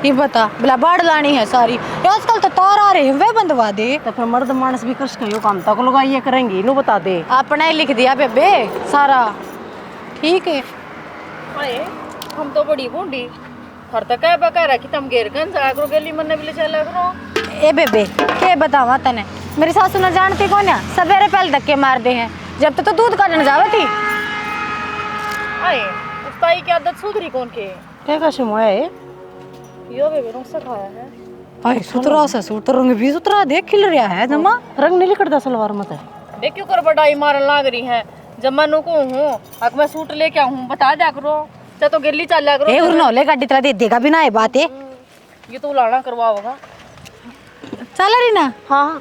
ये बता बोला बाढ़ लानी है सारी आजकल तो तार आ रहे हैं वे बंदवा दे। तो फिर मर्द मानस भी कर सके काम तक लगाइए करेंगी इन्हों बता दे। आपने लिख दिया बेबे सारा ठीक है। अरे हम तो बड़ी बूढ़ी हर तक है बका रखी तुम घेर गन चला करो गली मन भी ले चला करो। ए बेबे के बतावा तने मेरी सासू न जानती कौन है सवेरे पहले धक्के मार दे हैं जब तो दूध काटने जावे थी। अरे उसताई की आदत सुधरी कौन के क्या कैसे मोया है यो बेबे नो सिखाया है। हाय सुतरा सा सूट रंग भी सुतरा देख खिल रहा है जमा रंग नहीं लिखता सलवार मत है। देख क्यों कर बड़ाई मारन लाग रही है जब मैं नुको हूँ अगर मैं सूट लेके आऊँ बता दिया करो चाहे तो गिल्ली चल करो। ए उरनौले गाड़ी तेरा दे देगा भी ना ये बात है। ये तो लाना करवाओगा। चल रही ना हाँ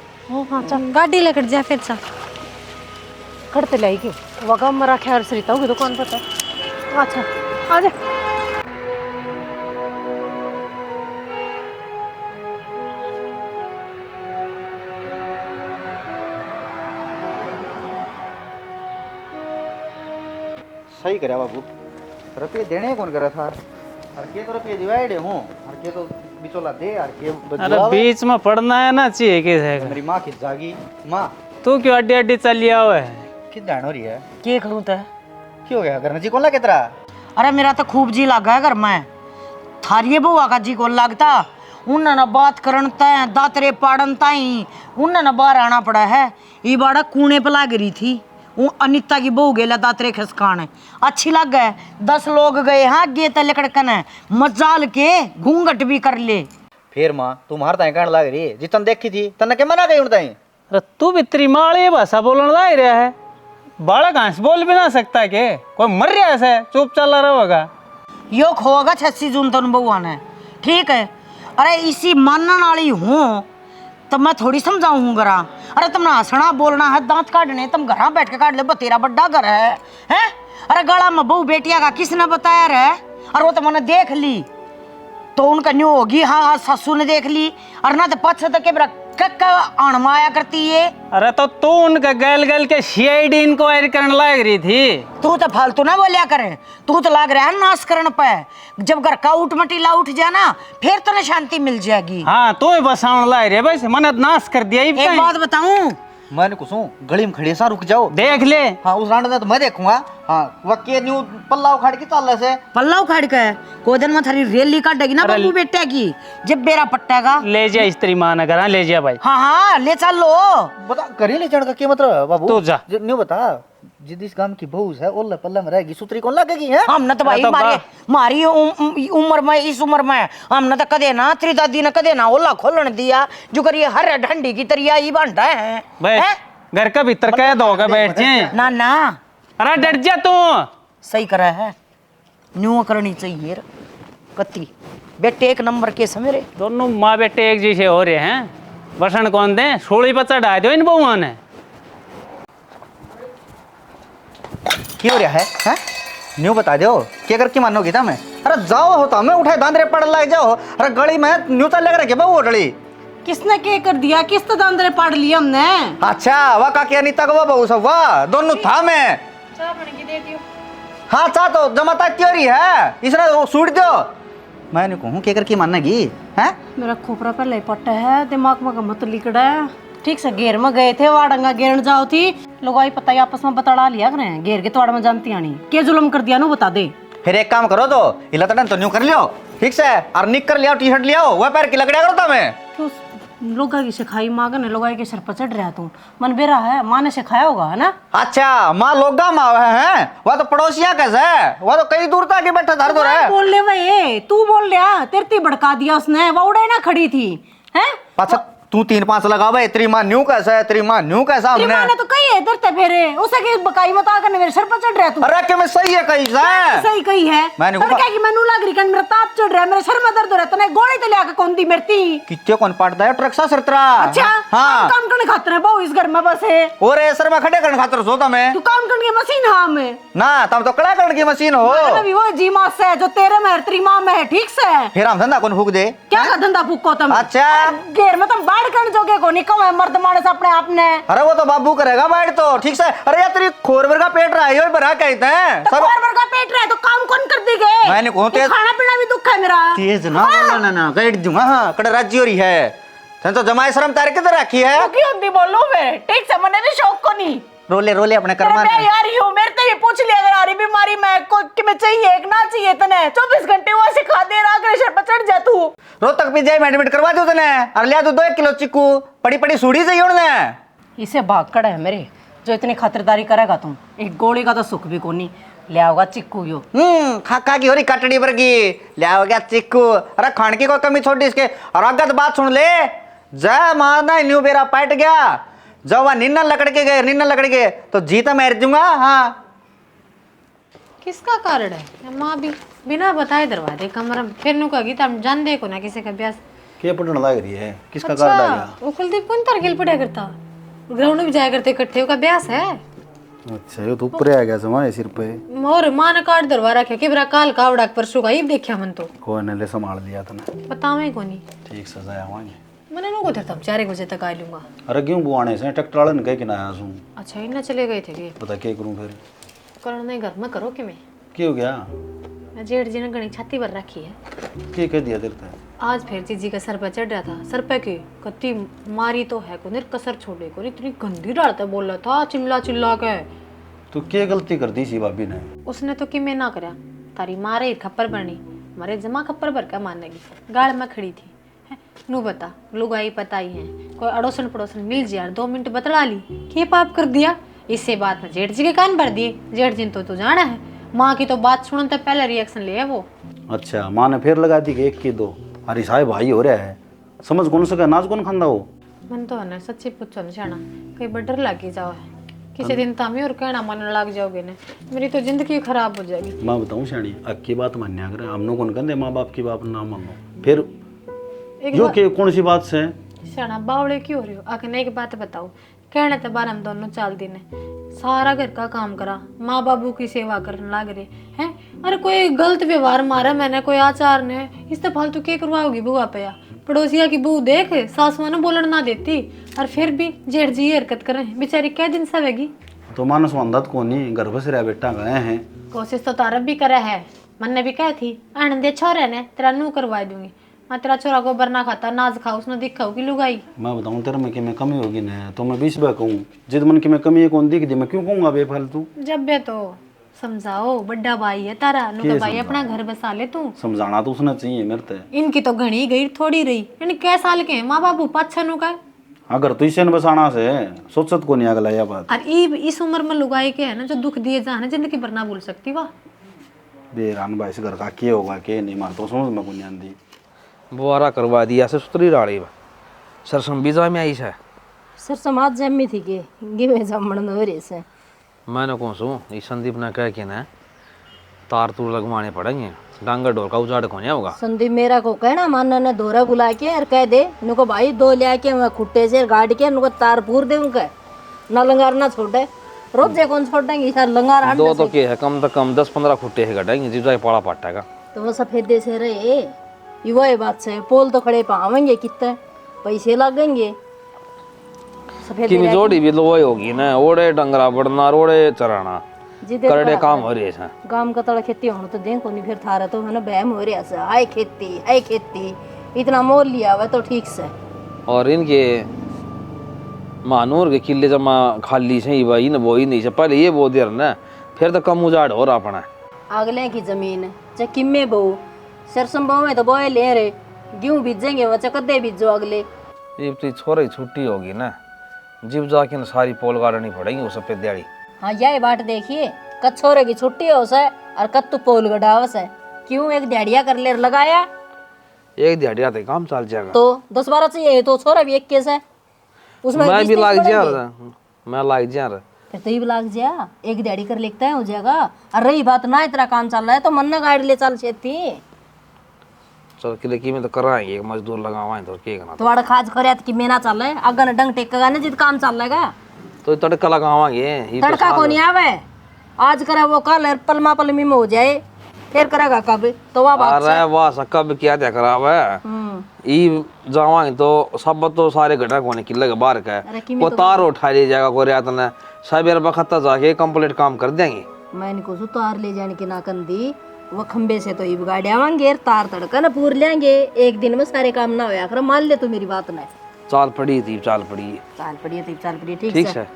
हाँ चल गाड़ी लेकर जा फिर सा करते लाएगी वगा मरा ख्याल सरिता होगी दुकान पता। अच्छा आ जा। सही करे बाबू रुपये देने कौन करा था हर के तो रुपये डिवाइड हूँ हर के तो बिचोला दे हर के अरे बीच में पढ़ना है ना चाहिए कैसे मेरी माँ की जागी माँ तू क्यों अड्डी अड्डी चल लिया हुआ है किस जान हो रही है के करूँ तो क्यों गया करना जी कौन ला कितरा अरे मेरा तो खूब जी लगा है घर में थारिये बुआ का जी को लगता उन्हें न बात करन तय दातरे पाड़न ताई उन्हें न बाहर आना पड़ा है। ये बाड़ा कूने पे लाग रही थी वो अनिता की बहू गेला दातरे खिसकाने अच्छी लग गए 10 लोग गए हाँ गे तले कड़कन मजाल के घूंघट भी कर ले। फिर माँ तुम हर ताई कहने लग रही जितन देखी थी तन्ने के मना गई उनताई। अरे तू भी त्रिमाली भाषा बोलने लग रहा है बालक हंस बोल भी ना सकता के कोई मर रहा है चुप चला रहेगा यो खोगा 26 जून तन बउआ ने ठीक है। अरे इसी मानने वाली हूँ तब मैं थोड़ी समझाऊँ घरा। अरे तुमने हंसना बोलना है दांत काटने तुम घर बैठ के काट ले तेरा बड्डा घर है हैं। अरे गला में बहू बेटिया का किसने बताया रे और वो तो मैंने देख ली तो उनका न्यू होगी हाँ ससु ने देख ली और ना तो पछ तक के कक्का अणमाया करती है। अरे तो तू उनका गैल गैल के सीआईडी इंक्वायरी करने लग रही थी। तू तो फालतू ना बोलिया करे तू तो लग रहा है नाश करने पे जब घर का उठ मटीला उठ जाना फिर तो शांति मिल जाएगी। हाँ तू ही बसाने लग रही है बस मन नाश कर दिया एक बात बताऊं मैंने कुछ गली में खड़े सा रुक जाओ देख ले। हाँ उस रांड ने तो मैं देखूंगा हाँ वह के न्यू पल्ला उखाड़ के चल से पल्ला उखाड़ के को दिन में थारी रैली काटेगी ना बब्बू बेटे की जब बेरा पट्टेगा ले जा स्त्री मान अगर ले जा भाई। हाँ हाँ ले चल लो बता करे ले चढ़ का क्या मतलब बाबू तू जा न्यू बता जिस गांव की बहू है ओल्ला पल्ला में रहेगी सूत्री कौन लगेगी है। हम न तो भाई मारी उम्र में इस उम्र में हम न तो कदे ना तेरी दादी ने कदे ना ओला खोलन दिया जो करिए हर ढंडी की तरिया ही बनता है भाई घर का भीतर कैद होगा बैठ जाए ना ना। अरे डर जा तू सही करा है न्यू करनी चाहिए कत्ती बेटे एक नंबर के समेरे दोनों माँ बेटे एक जैसे हो रहे हैं बसन कौन दे सोली पचा ढा दो इन बहुआ ने क्यों हो रहा है न्यू बता दो क्या कर के मानोगी था मैं। अरे जाओ होता मैं उठाए दांदरे पड़ लग जाओ अरे गली में न्यू तो लग रहा है बहु डली किसने के कर दिया किस तो दांदरे पाड़ लिया हमने। अच्छा वह का क्या नीता को बहु सब वाह दोनों था मैं चाय बन के दे दियो। हाँ चाह तो जमाता क्यों है इसने सूट दो मैंने कहूँ क्या कर के मानेगी है। मेरा खोपरा पहले पट्टा है दिमाग में मत लिकड़ा है ठीक से घेर में गए थे वाड़ंगा घेरन जाओ थी लोग आई पता आपस में बतड़ा लिया करें घेर के तोड़ में जानती आनी के जुल्म कर दिया नु बता दे। फिर एक काम करो तो इला तो न्यू कर लियो ठीक से और निक कर लिया टी शर्ट लिया वह पैर की लगड़िया करो मैं तो लोगा की सिखाई माँ ने लोगा के सर पर चढ़ रहा तू मन बेरा है माँ ने सिखाया होगा है ना। अच्छा माँ लोगा माँ है वह तो पड़ोसिया कैसे है वह तो कई दूर तक बैठा धर दो है बोल ले भाई तू बोल लिया तेरे भड़का दिया उसने वह उड़े ना खड़ी थी है। अच्छा तू 3-5 लगा भाई तेरी माँ न्यू कैसा है तेरी माँ न्यू कैसा हमने माँ ने तो कही है इधर ते फेरे उसे के बकाई मत आकर मेरे सर पर चढ़ रहा तू। अरे क्या मैं सही है कहीं से सही कही है मैंने पर क्या कि मैनू लग रही कन मेरा ताप चढ़ रहा है मेरे सर में दर्द हो रहा है तने गोली तो लेके कौन दी मेरती कितने कौन पड़ता है ट्रक सा सरतरा। अच्छा हाँ काम करने खातर है बहु इस घर में बस है और सर में खड़े करने खातर सोता मैं तू काम करने की मशीन हाँ में ना तब तो कड़ा करने की मशीन हो अभी वो जी माँ से जो तेरे में तेरी माँ में है ठीक से फिर हम धंधा कौन फूक दे क्या का धंधा फूको तुम। अच्छा घेर में तुम बाढ़ बाहर करने जोगे को नहीं कम है मर्द मानस अपने आप ने। अरे वो तो बाबू करेगा बैठ तो ठीक से। अरे यार तेरी खोरबर का पेट रहा है यो भरा कहते हैं तो खोरबर का पेट रहा है तो काम कौन कर देगे? मैंने कहो तेज खाना पीना भी दुख है मेरा। तेज ना बोलना ना ना कह दूंगा। हाँ कड़ राज्य हो रही है तन तो जमाए शर्म तारे किधर रखी है? तो क्यों नहीं बोलूं मैं? ठीक से मने नहीं शौक को नहीं रोले रोले अपने कर्मा मैं यार यूं मेरे से ये पूछ लिया अगर आ रही बीमारी मैं को कि मैं चाहिए एक ना चाहिए तने 24 घंटे वो ऐसे खा दे रहा करे पर चढ़ जा तू रोज तक भी जाए एडमिट करवा दो तने और लिया दो 1 किलो चिक्कू पड़ी पड़ी सूढ़ी से उड़ने। इसे भाग कड़ा है मेरे जो इतनी खातिरदारी करेगा तुम एक गोली का तो सुख भी कोनी ले आओगा चिक्कू यो। खाका की हो रही कटड़ी पर की ले आओगे चिक्कू। अरे खान की कोई कमी छोड़ी इसके और अगत बात सुन ले जय मारना न्यू बेरा पट गया जब वह निन्ना लकड़ के तो जीता मैं दूंगा। हाँ किसका कारण है? माँ भी बिना बताए दरवाजे कमरा फिर नु कही तम जान देखो ना किसी का ब्यास क्या पढ़ने लग रही है किसका अच्छा कार्ड आ गया? वो कुलदीप कौन तार खेल पड़ा करता ग्राउंड में जाया करते इकट्ठे का ब्यास है। अच्छा ये तो ऊपर आ गया समाए सिर पे। और माँ ने कार्ड दरवा रखे कि बरा काल कावड़ा परसों का ये देखा मन तो कोई ने ले संभाल लिया तने बतावे को नहीं ठीक सजाया होंगे। मैंने नु को तब 4 बजे तक आ लूंगा। अरे क्यों बुआने से ट्रैक्टर वाले ने कह के ना आया हूं अच्छा इन्ना चले गए थे कि पता क्या करूं फिर करना नहीं घर में करो कि मैं क्या हो गया? मैं जेठ जी ने घनी छाती पर रखी है। क्या कह दिया तेरे ते? आज फिर जीजी का सर पर चढ़ रहा था सर पे की कत्ती मारी तो है को कसर छोड़े को इतनी गंदी डालता बोल रहा था चिल्ला चिल्ला के। तो क्या गलती कर दी सी भाभी ने? उसने तो कि मैं ना करा तारी मारे खप्पर बनी मारे जमा खप्पर भर का मानेगी गाड़ में खड़ी थी है? नू बता लुगाई पता ही है कोई अड़ोसन पड़ोसन मिल जाए 2 मिनट बतला ली कि पाप कर दिया। इससे बात में जेठ जी के कान भर दिए। जेठ जी तो जाना है माँ की तो बात सुनो तो पहले रिएक्शन ले है वो। अच्छा माँ ने फिर लगा दी कि 1 की 2। अरे साहब भाई हो रहा है समझ कौन सका नाच कौन खांदा हो? मन तो है ना सच्ची पूछो न जाना कहीं बडर लग जाओ है किसी दिन तामी और कहना मन लग जाओगे ना मेरी तो जिंदगी खराब हो जाएगी। मैं बताऊं शानी अक्की बात मान्या अगर हम लोग कौन कहते माँ बाप की बात ना मानो फिर यो के कौन सी बात से शाना बावड़े क्यों हो रही हो? आखिर एक बात बताओ कहने तो बार हम दोनों चाल दिन सारा घर का काम करा माँ बाबू की सेवा करने लग रहे हैं। अरे कोई गलत व्यवहार मारा मैंने कोई आचार ने इस तो फालतू क्या करवाओगी बुआ पे पड़ोसिया की बहू देख सास माँ ने बोलने ना देती और फिर भी जेठ जी हरकत करें बेचारी क्या दिन सवेगी। तो मानस वंदत को नहीं घर बस रहा बेटा गए हैं कोशिश तो तारब भी करे है मन ने भी कही थी आनंदे छोरे ने तेरा नू करवा दूंगी मैं तेरा छोरा गोबर ना खाता नाज खा उसने दिखाओ कि लुगाई। मैं बताऊं तेरे में कि मैं कमी होगी ना तो मैं 20 बार कहूँ जिद मन की मैं कमी है कौन दिख दी मैं क्यों कहूँगा बेफालतू? जब बे तो समझाओ बड्डा भाई है तारा नु तो भाई अपना घर बसा ले तू। समझाना तो उसने चाहिए मेरे ते। इनकी तो घनी गई थोड़ी रही यानी कै साल के माँ बाबू 5-6 का अगर तू इसे बसाना से सोचत को नहीं अगला यह बात और इस उम्र में लुगाई के है ना जो दुख दिए जाने जिंदगी भर ना भूल सकती वाह। बेरान भाई से घर का क्या होगा क्या नहीं मार तो समझ में को नहीं आंदी बुआरा करवा दिया से सुतरी डाली सरसम बीजा में आई है सर समाज जमी थी के गिवे जमण नवरे से मैंने कौन सू ये संदीप ने कह के ना तार तूर लगवाने पड़ेंगे डांगर डोर का उजाड़ कोने होगा। संदीप मेरा को कहना मानना ने दोरा बुला के और कह दे नुको भाई 2 लिया के मैं खुट्टे से गाड़ के नुको तार पूर दे उनका ना लंगार ना छोड़े रोज जे कौन छोड़ेंगे सर लंगार हट 2 तो के है कम से कम 10-15 खुट्टे है गटाएंगे जीव जाए पाड़ा पाटेगा तो वो सफेदे से रहे युवा ये बात से पोल तो खड़े पावेंगे कितने पैसे लगेंगे सफेद कि जोड़ी भी लोई होगी ना ओड़े डंगरा बड़ना रोड़े चराना करड़े काम हो रही है गांव का तड़ा खेती होना तो देखो नहीं फिर थारा तो है ना बहम हो रहा से हाय खेती इतना मोल लिया हुआ तो ठीक से। और इनके मानूर के किले जमा खाली से ही न वो ही नहीं से पहले ये बो देर ना फिर तो कम उजाड़ हो रहा अपना अगले की जमीन चकिम्मे बहु सरसम बहु में तो बोए ले रहे गेहूं बीजेंगे वह चकदे बीजो अगले ये तो छोरे छुट्टी होगी ना जीव जाके न सारी पोल गाड़नी पड़ेगी वो सफेद दिहाड़ी। हाँ यही बात देखिए कछोरे की छुट्टी हो से और कत्तू पोल गढ़ाव से क्यों एक दिहाड़िया कर ले लगाया एक दिहाड़िया तो काम चल जाएगा तो 10-12 चाहिए तो छोरा भी एक केस है उसमें मैं भी लाग जा फिर तो ही लाग जा एक दिहाड़ी कर लिखता है हो जाएगा। और रही बात ना इतना काम चल रहा है तो मन ना गाड़ी ले चल छेती चल किले की में तो कराएंगे एक मजदूर लगावाएं तो क्या करना तो खाज करे कि मेना चल रहा है अगर डंग टेकेगा ना जित काम चल रहेगा तो तड़का लगावाएंगे तड़का को नहीं आवे आज करे वो कल पलमा पलमी में हो जाए फिर करेगा कब तो वह बात अरे वाह कब क्या क्या खराब है ई जावांगे तो सब तो सारे घटा कोने किले के बाहर का अरे है किमी को तार उठा ले जाएगा को रियात ने सवेर बखता जाके कंप्लीट काम कर देंगे। मैंने को तार ले जाने की ना कंदी वो खंबे से तो ये गाड़ी आवांगे तार तड़का ना पूर लेंगे, एक दिन में सारे काम ना होया कर। मान ले तू मेरी बात ना। चाल पड़ी थी चाल पड़ी चाल पड़ी थी चाल पड़ी ठीक ठीक से। है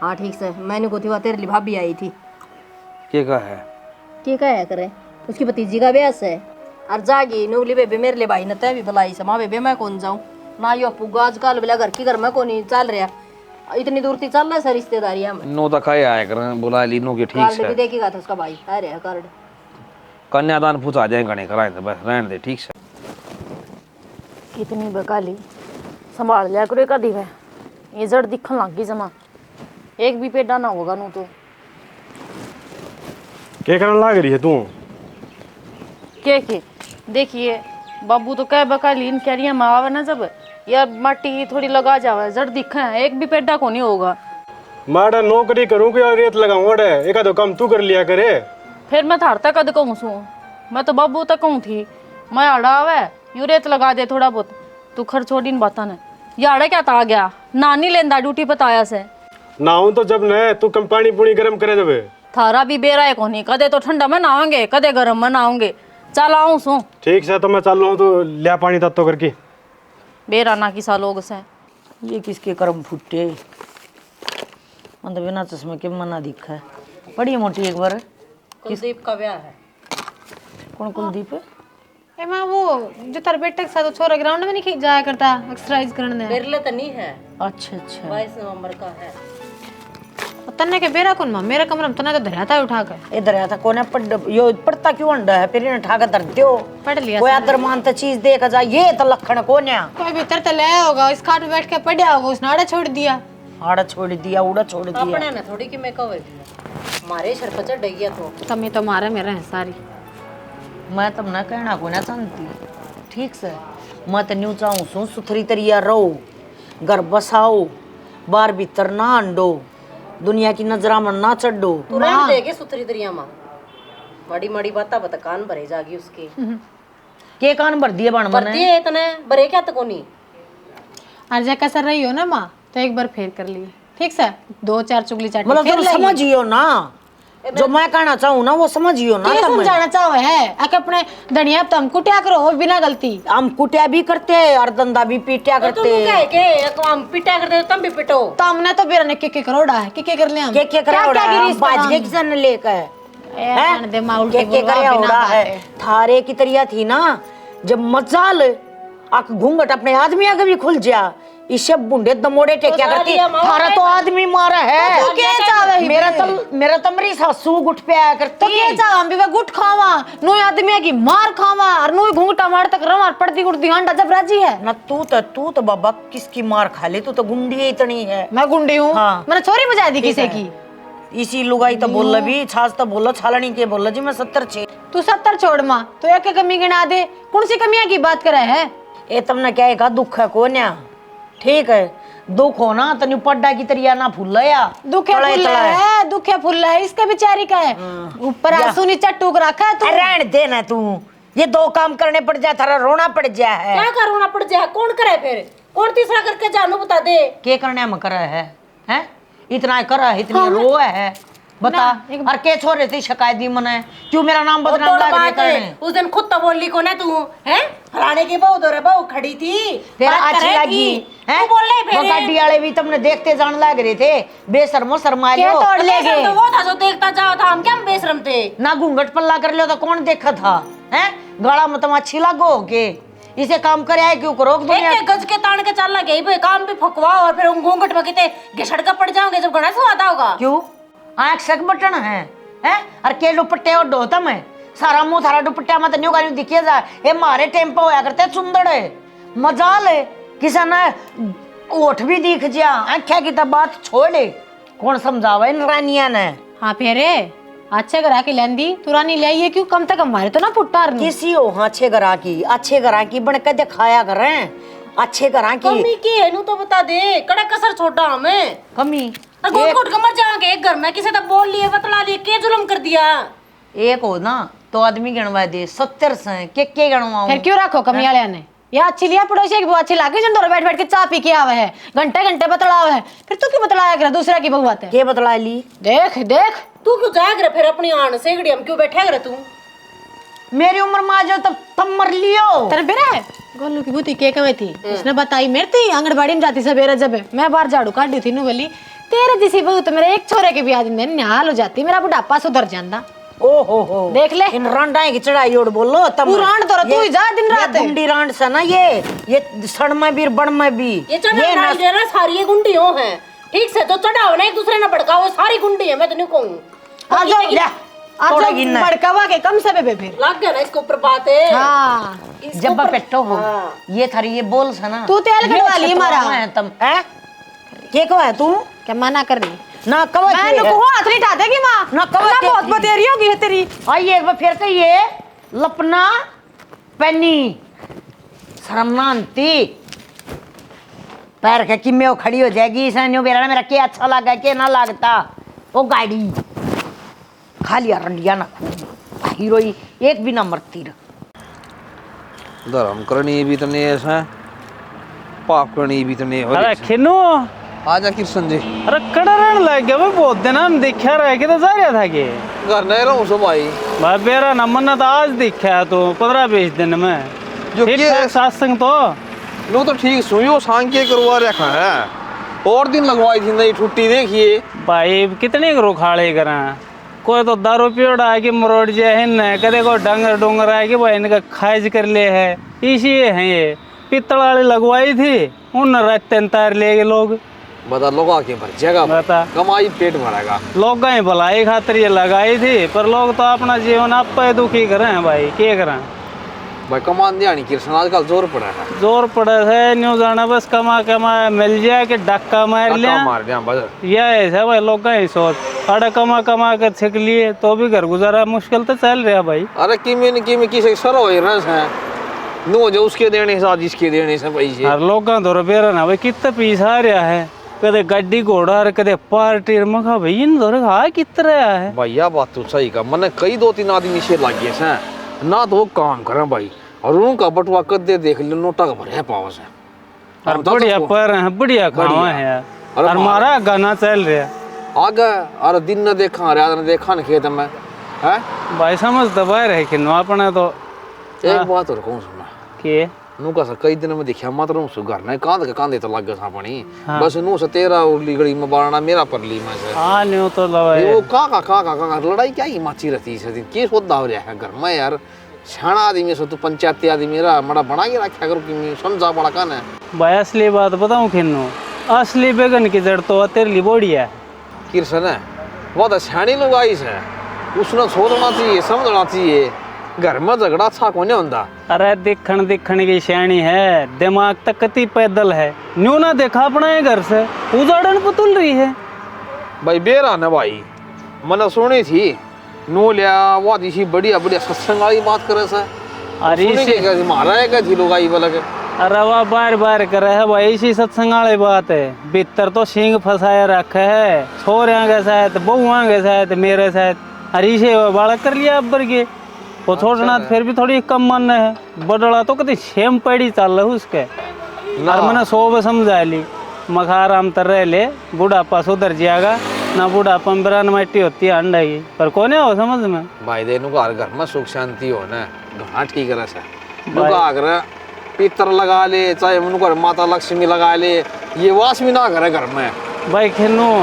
हाँ ठीक से। मैंने को थी वहाँ तेरे लिए भाभी आई थी। के का है क्या कहा करे उसकी भतीजी का ब्याह है और जागी नूली बेबे मेरे लिए भाई ने तय भी बुलाई से। माँ बेबे मैं कौन जाऊँ ना यो पुगा आजकल बोला घर की घर में कौन चल रहा इतनी दूर थी चल रहा है रिश्तेदारियां में। नो तक आया कर बुला ली नो के ठीक कार्ड भी है देखेगा था उसका भाई है रे कार्ड। कन्यादान पूछा जाए गणे कराए तो बस रहने दे ठीक है। कितनी बकाली संभाल लिया करो कदी में ये जड़ दिखन लग गई जमा एक भी पेड़ा ना होगा नू तो क्या करने लग रही है तू? के देखिए बाबू तो कह बकाली इन कह रही है माँ ना जब यार माटी थोड़ी लगा जावे जड़ दिखा है एक भी पेड़ा को नहीं होगा। माड़ा नौकरी करूँ कि रेत लगाऊं एक आधो काम तू कर लिया करे। फिर मैं थार तक कद कहूँ सू मैं तो बाबू तक कहूँ थी मैं आड़ा आवे यूं रेत लगा दे थोड़ा बहुत तू खर छोड़ी इन बातों ने याड़ा क्या था आ गया नानी लेंदा ड्यूटी बताया से ना हूं तो जब न तू कम पानी पुनी गर्म करे देवे। थारा भी बेरा है कोनी कदे तो ठंडा में नहाओगे कदे गर्म में नहाओगे चल आऊँ सू ठीक से तो मैं चल रहा हूँ तो लिया पानी तत्तो करके। बेरा ना किसा लोग से ये किसके कर्म फुटे मतलब बिना चश्मे के मना दिखा है। बड़ी मोटी एक बार कुलदीप का ब्याह है। कौन कुलदीप है? ए माँ वो जो तारे बेटे के साथ वो छोरा ग्राउंड में नहीं जाया करता एक्सरसाइज करने। बिरले तो नहीं है अच्छा अच्छा 22 नवंबर का है। तन्ने के बेरा कौन माँ मेरा कमरा में तन्ने तो धराता है उठा कर इधर आता कोने पढ़ यो पढ़ता क्यों अंडा है फिर इन्हें ठाकर धर दियो पढ़ लिया कोई आदर मानता चीज देखा जा ये तो लखन कोन्या कोई भीतर तो ले होगा इस खाट पे बैठ के पढ़िया होगा उसने आड़ा छोड़ दिया आड़ा छोड़ दिया उड़ा छोड़ दिया। अपने ना थोड़ी कि मैं कहे मारे सर पर चढ़ गया तो तमी तो मारे मेरे हैं सारी। मैं तब ना कहना को ना चाहती ठीक से मैं तो न्यू चाहूँ सू सुथरी तरिया रहो घर बसाओ बार भीतर ना अंडो दुनिया की नजरा में ना चढ़ो। तू रहने देगे सुथरी दरिया माँ माड़ी माड़ी बाता बता कान भरे जागी उसके के कान भर दिए बन भर मने दिए इतने भरे क्या तो कोनी। और जैसा कर रही हो ना माँ तो एक बार फेर कर लिए ठीक से 2-4 चुगली चाटी मतलब फेर तुम लेगी। समझियो ना जो मैं कहना चाहूँ ना वो समझियो ना ये तुम समझाना चाहो है आके अपने धनिया तुम कुटिया करो हो बिना गलती। हम कुटिया भी करते हैं और धंधा भी पीटिया तुम करते कहे के हम पिटा कर दे तुम भी पिटो। तो हमने तो बेरा ने के करोड़ा है के कर ले हम के करा उड़ा बाज के किसन लेकर हैं दे माउल के के करे उड़ा है थारे की तरिया थी ना जब मजाल आंख घूंघट अपने आदमी आगे भी खुल जा इसे बुंडे दमोड़े टेक्या करती थारा तो आदमी मारा है। तो क्या चाहे मेरा तो मेरी सासू गुट पे आया करती तो क्या चाह हम भी वे गुट खावा नो आदमी की मार खावा और नो घूंघटा मार तक रमार पड़ती गुड़ती अंडा जब राजी है ना तू तो बाबा किसकी मार खा ले तू तो गुंडी इतनी है। मैं गुंडी हूँ हाँ। मैंने छोरी बजा दी किसी की इसी लुगाई तो बोल भी छाछ तो बोलो छालनी के बोल जी मैं 70 तू 70 छोड़ माँ तो एक कमी गिना दे कौन सी कमियां की बात करे है ये तुमने क्या है दुख है कोन्या ठीक है दुख हो ना तनु पड्डा की तरिया ना फूल या दुखे फुल है इसके बेचारी का है ऊपर आंसू नीचे टूक रखा है तू रहन दे ना तू ये 2 काम करने पड़ जाए थारा रोना पड़ जाए है। क्या करना पड़ जाए कौन करे फिर कौन तीसरा करके जानो बता दे के करने में करा है हैं इतना करा है इतनी रो है बता और के छोरे थी शिकायत दी मने क्यों मेरा नाम बदनाम ला रही करने। उस दिन खुद तो बोली को ना तू हैं फलाने की बहू दो रे बहू खड़ी थी फिर अच्छी लगी हैं तू बोल ले वो फिर गाड़ी वाले भी तुमने देखते जान लग रहे थे बेशर्मो शर्मा क्या लियो तोड़ ले गए तो वो था जो देखता जाओ था हम क्या बेशरम थे ना घूंघट पल्ला कर लियो तो कौन देखा था हैं गाड़ा में तुम अच्छी लगो के इसे काम करे आए क्यों करो दुनिया एक गज के तान के चलना गई भाई काम भी फकवाओ और फिर घूंघट में किते घिसड़ का पड़ जाओगे जब घना स्वाद होगा क्यों आँख सक बटन है हैं और के दुपट्टे और डोता में सारा मुंह थारा दुपट्टा मत न्यू गानी दिखे जा ये मारे टेम्पो होया करते सुंदर है मजाल है किसान ओठ भी दिख जा आँख्या की तो बात छोड़े कौन समझावे इन रानिया ने। हाँ फेरे अच्छे करा के लेंदी तू रानी ले आई है क्यों कम तक हमारे तो ना पुट्टार किसी हो अच्छे घरा की बन के दिखाया करें अच्छे घरा की कमी की है नू तो बता दे कड़ा कसर छोड़ा हमें कमी घुट घुट के मर जाओगे एक घर में किसी तो बोल लिए बतला लिए के जुल्म कर दिया एक हो ना तो आदमी गणवा दे 70 से के गणवाऊं फिर क्यों रखो कमी वाले ने या अच्छी लिया पड़ोसी की बुआ अच्छी लागे जन बैठ बैठ के चाय पी के आवे है, घंटे घंटे बतलावे है, फिर तू क्यों बतलाया कर दूसरा की बहू आते के बतला ली? देख देख तू क्यों जाया करे फिर अपनी आन सेगड़ी हम क्यों बैठा करे तू? मेरी उम्र में आ जाओ तब मर लियो। तेरे बेरा है गोलू की बुती के कवे थी, उसने बताई मेरे थी आंगनबाड़ी में जाती सवेरे जब मैं बाहर झाड़ू काट दी थी नु बोली तेरे जैसी बहू तो मेरे एक छोरे के भी आदमी निहाल हो जाती, मेरा बुढ़ापा सुधर जाता। ओ हो देख ले इन रांडाए की चढ़ाई ओढ़ बोलो तब तू रांड तो तू ही जा दिन रात ये गुंडी रांड से ना ये सड़ में भी बड़ में भी ये चढ़ा ना सारी ये गुंडी हो है ठीक से तो चढ़ाओ ना एक दूसरे ने भड़काओ सारी गुंडी है मैं तो नहीं कहूँ आ जाओ ले थोड़ा गिनना है। भड़कावा के कम से बे फिर लग गया ना इसके ऊपर बात है। हाँ जब पेटो हो ये थारी ये बोल सा ना तू तेल खड़वा ली मारा है तुम है के को है तू क्या मना कर रही ना कवा मैं नुको हाथ नहीं उठा देगी मां ना कवा ना बहुत बतेरी होगी है तेरी। आई एक बार फिर कहिए लपना पैनी शर्म ना आती पैर के किम्मे वो खड़ी हो जाएगी इसने न्यू बेरा मेरा क्या अच्छा लगा के ना लगता वो गाड़ी खाली रंडिया ना खूब हीरोई एक भी ना मरती रह धर्म करनी भी तने ऐसा पाप करनी भी तने हो अरे खिनो आजा कृष्ण जी अरे कड़ा रहने लग गया भाई, बहुत दिन हम देखा रह के तो जा रहा था कि घर नहीं रहूं सो भाई बेरा नंबर तो आज दिखा तो 15-20 दिन में जो ठीक कि- ठाक सत्संग तो लो तो ठीक सुइयो सांख्य करवा रखा है और दिन लगवाई थी नई छुट्टी देखिए भाई कितने करो खाड़े करा कोई तो दारू पियोड़ आके मरोड़ जाए न कदे को डंगर डोंगर आके भाई इनका खाइज कर ले है इसी है ये पित्तल वाली लगवाई थी उन रात तार ले गए लोग बता लोग आके भर जाएगा बता कमाई पेट भरेगा लोग गए भलाई खातिर ये लगाई थी पर लोग तो अपना जीवन आप पे दुखी करें भाई क्या करें भाई कमान दिया नहीं कृष्ण आजकल जोर पड़ा है जोर पड़े है न्यू जाना बस कमा कमा मिल जाए कि डक्का मार लिया धक्का मार दिया बस यह ऐसा भाई लोग का ही सोच अरे कमा कमा कर छिक लिए तो भी घर गुजारा मुश्किल तो चल रहा भाई। अरे किमी न किमी किसी सर हो रस है नो जो उसके देने से जिसके देने से पैसे हर लोग का दौर बेरा ना भाई कितना पीस आ रहा है कदे गड्डी घोड़ा और कदे पार्टी मखा भाई इन दौर हा कितना रहा है भैया बात तो सही का मैंने कई 2-3 आदमी से लगे से ना तो वो काम करें भाई और उनका बटुआ कदे देख ले नोटा का भरे पावस है और बढ़िया पर है बढ़िया खावा है अरे और मारा गाना चल रहा आगे अरे दिन न देखा रात न देखा न खेत में है भाई समझ दबा रहे कि नो अपने तो एक बात और कहूं सुना के नु का कई दिन में देखा मत रहूं सु घर ने कांद के कांदे तो लग गया सा पानी हाँ। बस नु से तेरा उर्ली गड़ी में बारना मेरा परली में से हाँ न्यू तो लवा ये है वो का लड़ाई क्या ही माची रहती है दिन के सोदा हो रहा है घर में यार छाना आदमी से तू पंचायती आदमी रा मड़ा बना के रखा करो कि समझा बड़ा कान है भाई असली बात बताऊं खिन्नो असली बैगन की जड़ तो तेरे लिए बढ़िया है कृष्ण है वो तो छानी लोग आई है उसने सोचना चाहिए समझना चाहिए घर में झगड़ा अच्छा कोने होता अरे दिखण दिखण की श्याणी है दिमाग तक कति पैदल है न्यू ना देखा अपना ये घर से उजाड़न पुतुल रही है भाई बेरा न भाई मैंने सुनी थी नो लिया वो दिशी बढ़िया बढ़िया सत्संग वाली बात करे सा अरे सुनी इसी के मारा है क्या थी लोग आई वाला के अरे वाह बार बार करे है भाई इसी सत्संग वाली बात है भीतर तो सींग फंसाया रखे है छोरिया के साथ बहुआ के साथ मेरे साथ अरे इसे बालक कर लिया अब्बर के वो छोड़ना फिर भी थोड़ी कम मन है बडड़ा तो कभी शेम पड़ी चल रहा है उसके और मैंने 100 बार समझा ली मखा आराम तर रह ले बुढ़ापा सुधर जाएगा ना बुढ़ापा में बिरान मट्टी होती है अंडा की पर कौन हो समझ में भाई देनु का घर में सुख शांति हो ना घना ठीक रहा सा नुका अगर पितर लगा ले चाहे उनको माता लक्ष्मी लगा ले ये वास भी ना करे घर में भाई खिन्नू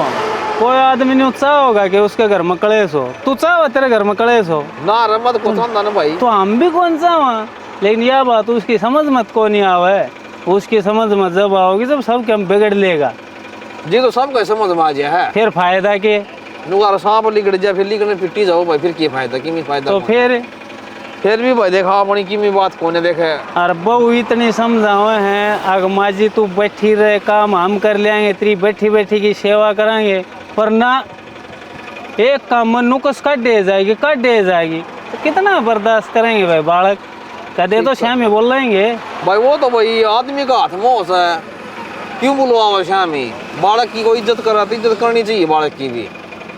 कोई आदमी नहीं उत्साह होगा कि उसके घर में कलेश हो तू चाह तेरे घर में कलेश हो ना रमत को तो ना भाई तो हम भी कौन सा वहाँ लेकिन यह बात उसकी समझ मत को नहीं आवे उसकी समझ मत जब आओगी जब सब क्या बिगड़ लेगा जी तो सब कैसे समझ में आ जाए है फिर फायदा के नुका सांप लिगड़ जाए फिर लिगड़ने पिट्टी जाओ भाई फिर क्या फायदा कि फायदा तो फिर भी भाई देखा अपनी की बात कोने देखे और बहु इतनी समझाओ हैं अगर माजी तू बैठी रहे काम हम कर लेंगे तेरी बैठी बैठी की सेवा करेंगे पर ना एक काम में नुकस काट दे जाएगी तो कितना बर्दाश्त करेंगे भाई बालक कदे तो श्यामी बोल लेंगे भाई वो तो भाई आदमी का हाथ में होता है क्यों बुलवाओ श्यामी बालक की कोई इज्जत करा तो इज्जत करनी चाहिए बालक की भी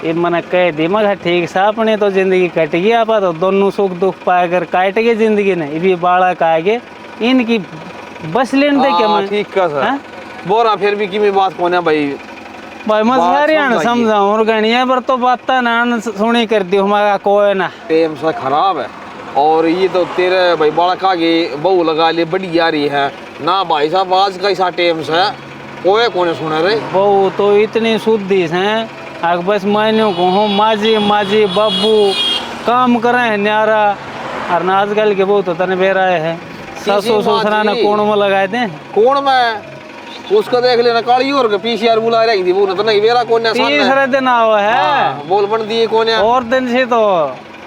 ये मैंने कह दी मगर ठीक सा अपने तो जिंदगी कट गई आप तो दोनों सुख दुख पाकर काट गए जिंदगी ने ये भी बालक आगे इनकी बस लेने दे क्या हाँ, मैं ठीक है सर हैं? बोरा फिर भी की बात कोने भाई भाई मैं बात सारी आन समझाइए। समझाऊं और गणिया पर तो बात ना सुनी कर दी हमारा कोई ना टेम सा खराब है और ये तो तेरे भाई बालक आगे बहू लगा ले बड़ी आ रही है ना भाई साहब आज का ऐसा टेम है कोई कोने सुने रे बहू तो इतनी शुद्धि हैं आग बस मैंने को हूँ माजी माजी बाबू काम करे न्यारा और ना आजकल के बहू तो तने बेरा है सासू ससुरा ने कोण में लगाए दे कौन मैं उसको देख लेना काली और के पीसीआर बुला रही थी वो तो नहीं मेरा कोने तीसरे दिन आओ है बोल बन दिए कोने और दिन से तो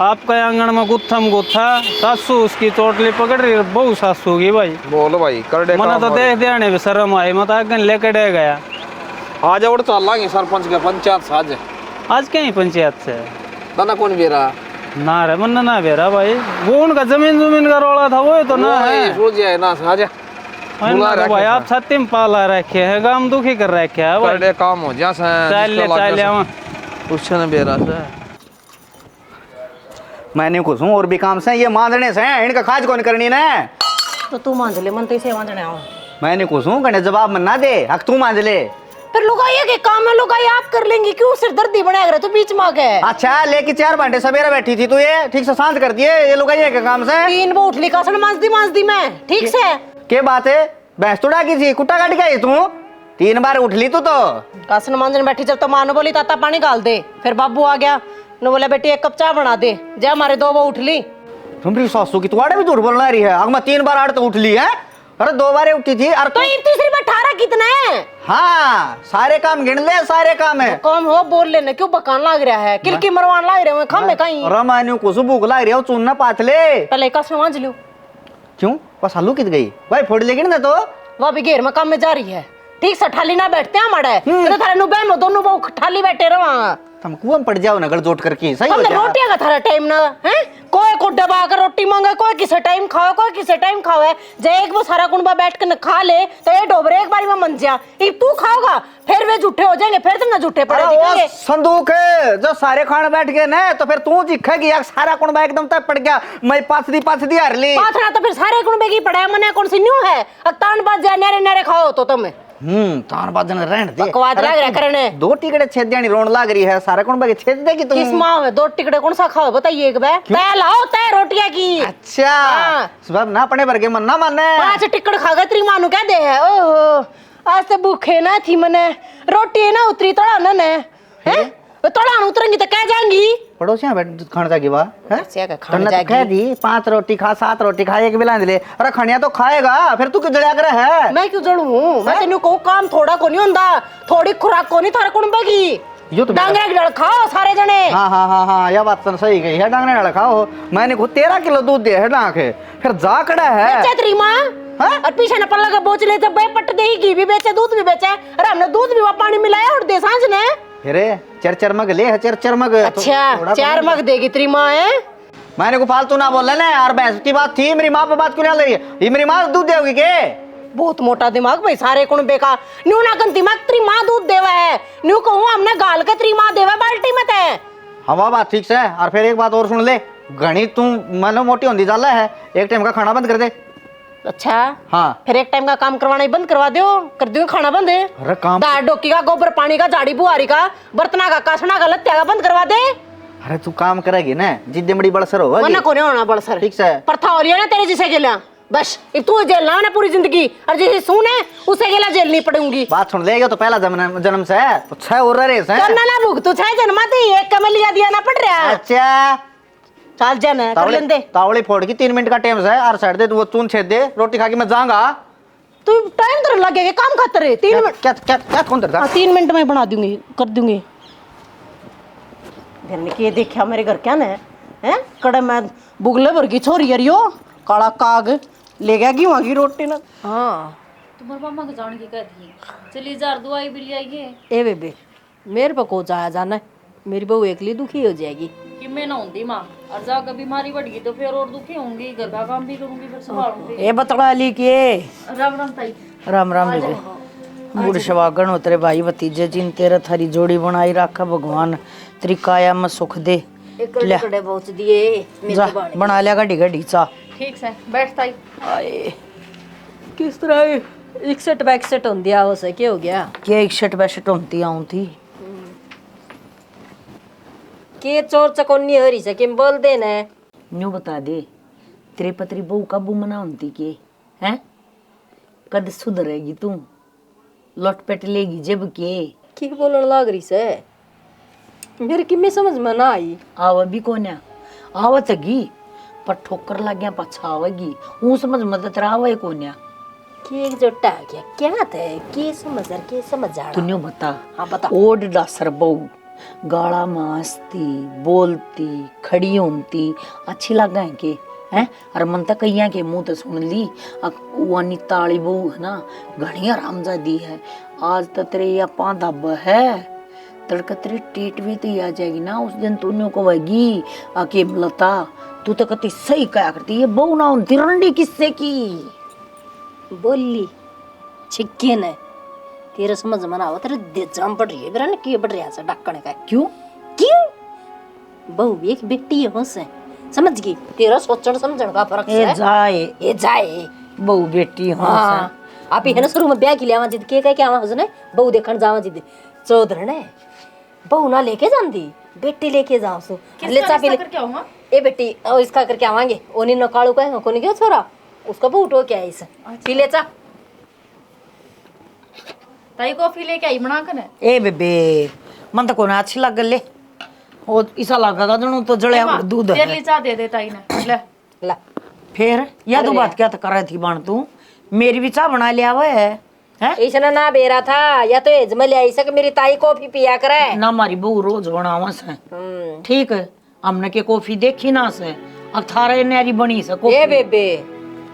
आपके आंगन में गुत्थम गुत्था सासू उसकी चोटली पकड़ रही बहू सासू की भाई बोल भाई कर दे मना तो देख देने भी शर्म आई मैं तो आगे लेके डे गया आज और चल लांगे सरपंच के पंचायत साज आज कहीं पंचायत से तना कौन बेरा ना रे मन ना बेरा भाई वो उनका जमीन का रोला था वो तो ना है सोच जाए ना साज बुला रखे भाई आप सत्य में पाला रखे है गाम दुखी कर रखे है कर भाई दे काम हो जा चल ले कुछ न बेरा से मैंने कुछ हूँ और भी काम से ये मांझने से हैं, इनका खाज कौन करनी ना तो तू मांझ ले मन से मांझने आओ मैंने कुछ हूँ कहने जवाब मन ना दे हक तू मांझ ले फिर लुगाई के काम है लुगाई आप कर लेंगी क्यों सिरदर्दी बना रहे तो बीच में आ गए अच्छा लेके 4 घंटे सवेरे बैठी थी तू ये ठीक से शांत कर दिए ये लोग के काम से 3 वो उठली कासन मांझ दी मैं ठीक से के बात है भैंस तो डाकी थी कुत्ता काट गई तू 3 बार उठ ली तू तो कासन मांझने बैठी जब तो माँ ने बोली ताता पानी डाल दे फिर बाबू आ गया ने बोला बेटी 1 कप चाय बना दे जे हमारे 2 वो उठ ली तुम्हारी सासू की तुम्हारे भी झूठ बोलना रही है अगर मैं 3 बार आठ तो उठ ली है अरे 2 बार उठी थी और तो तीसरी बार 18 कितना है हाँ सारे काम गिन ले सारे काम है कौन हो बोल लेने क्यों बकान लग रहा है किलकी मरवान लग रहे हो खामे कहीं रमायनु को भूख लग रही है चुनना पाथले पहले कासन मांझ लो क्यों बस आलू कित गई भाई फोड़ लेगी ना तो वह भी घेर में काम में जा रही है ठीक से ठाली ना बैठते हैं हमारे तो थारे नु बहनो दोनों बहु ठाली बैठे रहा तुम कुआं पड़ जाओ नगर जोट करके सही हो हमने जाए रोटियां का थारा टाइम ना है कोई को दबा कर रोटी मांगे कोई किसे टाइम खाओ कोई किसे टाइम खाओ जे एक वो सारा कुंबा बैठ कर खा ले तो ये डोबरे एक बारी में मन जा एक तू खाओगा फिर वे झूठे हो जाएंगे फिर तुम ना झूठे पड़े दिखेंगे संदूक है जो सारे खाने बैठ गए ना तो फिर तू दिखेगी यार सारा कुंबा एकदम तक पड़ गया मैं पाथदी हर ली पाथना तो फिर सारे कुंबे की पड़ा है मने कौन सी न्यू है अतान बाज जा नारे नारे खाओ तो तुम तार बाजन रहन दे बकवाद लग रहा करने 2 टिकड़े छेद जानी रोन लाग रही है सारे कुंबा के छेद देगी तुम किस माँ में 2 टिकड़े कौन सा खाओ बताइए एक बार तय लाओ तय रोटियां की अच्छा सब ना पड़े भर के मन ना माने 5 टिकड़ खा गए तेरी मानू कह दे है ओहो आज तो भूखे ना थी मने रोटी ना उतरी तोड़ा ना है वो तोड़ा उतरेंगी तो कह जाएंगी पड़ोसियां बैठ खाने जागी बा पड़ोसियां का खाने तो कह दी 5 रोटी खा 7 रोटी खा एक बिला ले अरे खनिया तो खाएगा फिर तू क्यों जड़िया करे है मैं क्यों जड़ूं मैं तेनू कहूं काम थोड़ा को नहीं हुंदा थोड़ी खुराक को नहीं थारे कुंबे की यो तो डांगरे की डल खाओ सारे जने हाँ यह बात तो सही गई है डांगने वाला खाओ मैंने को 13 किलो दूध दिया है डांके फिर जा कड़ा है बेचे तेरी माँ और पीछे न पल्ला का बोझ ले जब पट दे घी भी बेचे दूध भी बेचे अरे हमने दूध भी पानी मिलाया और दे सांझ ने अरे 4 मग ले है 4 मग अच्छा 4 मग देगी तेरी माँ है मैंने को फालतू ना बोल ना यार भैंस की बात थी मेरी माँ पे बात क्यों ले रही है ये मेरी माँ दूध देगी के बहुत मोटा दिमाग भाई सारे कुंबे का न्यू ना कन दिमाग तेरी माँ दूध देवा है न्यू कहूँ हमने गाल के तेरी माँ देवा बाल्टी में ते हवा बात ठीक से और फिर एक बात और सुन ले घनी तू मनो मोटी होती जाला है एक टाइम का खाना बंद कर दे अच्छा हाँ फिर एक टाइम का काम करवाना ही बंद करवा दो कर दूं खाना बंद है अरे काम दाल डोकी का गोबर पानी का झाड़ी बुआरी का बर्तना का कासना का लत्या का बंद करवा दे अरे तू काम करेगी ना जिद्दे बड़ी बड़सर होगा वरना कोने होना बड़सर ठीक से पर था और ये ना तेरे जिसे गेला बस एक तू जेल ना पूरी जिंदगी और जिसे सुन है उसे गेला जेल नहीं पड़ूंगी बात सुन ले तो पहला जन्म से है तो 6 और रहे से करना ना भूख तू 6 जन्माते ही एक कमलिया दिया ना पड़ रहा अच्छा चल जाना कर लेंदे तावड़ी फोड़ की 3 मिनट का टाइम है और साइड दे तू वो चून छेद दे रोटी खा के मैं जाऊंगा तू टाइम तो लगेगा काम खातर 3 मिनट क्या क्या क्या कौन करता 3 मिनट में बना दूंगी कर दूंगी के देखा मेरे घर क्या ना है कड़े मैं बुगले भर की छोरी अरियो काला काग ले गया की वहां की रोटी ना हाँ तुम्हारे मामा के जान की कहती चली जार दवाई भी ले आइए ए बेबे मेरे पे को जाया जाना है मेरी बहू एकली दुखी हो जाएगी कि मैं ना होती माँ और जाकर बीमारी बढ़ गई तो फिर और दुखी होंगी घर का काम भी करूंगी फिर संभालूंगी ए बतड़ा ली के राम राम ताई राम राम बेबे बूढ़ शवागण उतरे भाई भतीजे जिन तेरा थारी जोड़ी बनाई रखा भगवान तेरी काया में सुख दे ले पहुंच दिए बना लिया गड्डी गड्डी चा ठीक है बैठ ताई आए किस तरह इकसठ बैकसठ हों दिया हो से क्या हो गया क्या 61 होती आऊं थी के चोर चकोनी हो रही से किम बोल दे ने न्यू बता दे तेरे पत्री बहू कब मना होती के हैं कद सुधरेगी तू लौटपेट लेगी जब के की बोलने लग रही से मेरे की में समझ में ना आई आवा भी कोन्या आवतगी पर ठोकर लग गया पछा आवेगी ऊ समझ मत तेरा आवे कोन्या की एक जोटा आ गया क्या थे के समझ आ तू न्यू बता हाँ बता ओड डासर बहू गाड़ा मासती बोलती खड़ी होती अच्छी लग गए के हैं अरे मन तक कहिया के मुंह तो सुन ली वानी ताली बहू है ना घनी आरामजादी है आज तो तेरे या पांदा है तड़का तेरी टेट भी तो आ जाएगी ना उस दिन तूने को वही आके लता तू तो कती सही क्या करती है बहू ना उन तिरंडी किससे की बोली छिक्के ने तेरे समझ में ना आवा तेरे दे जाम पड़ रही है बेरा ने की पड़ रहा है डक्कने का क्यों क्यों बहू भी एक बेटी है मुझसे समझ गई तेरा सोचण समझण का फर्क ए जाए ये जाए बहू बेटी हो हाँ आप ही है ना शुरू में ब्याह के लिए आवा जिद के कह के आवा उसने बहू देखण जावा जिद चौधर ने बहू ना लेके जांदी बेटी लेके जाओ सो ले चा पी करके आऊंगा ए बेटी ओ इसका करके आवांगे ओनी न कालू कहेगा कोनी क्यों छोरा उसका बहू उठो क्या है इस पी ले चा ताई कॉफी लेके आई बना कर ए बेबे मन तो कोना अच्छी लग ले ओ इसा लगेगा जणू तो जड़े दूध तेरे है लिए चाह दे दे ताई ने ले ला फिर या तो बात क्या तो कर रही थी बन तू मेरी भी चाह बना लिया हुआ है हैं इसने ना बेरा था या तो एज में ले आई सक मेरी ताई कॉफी पिया करे ना हमारी बहू रोज बनावा से ठीक है हमने के कॉफी देखी ना से अब थारे नारी बनी से ए कॉफी बेबे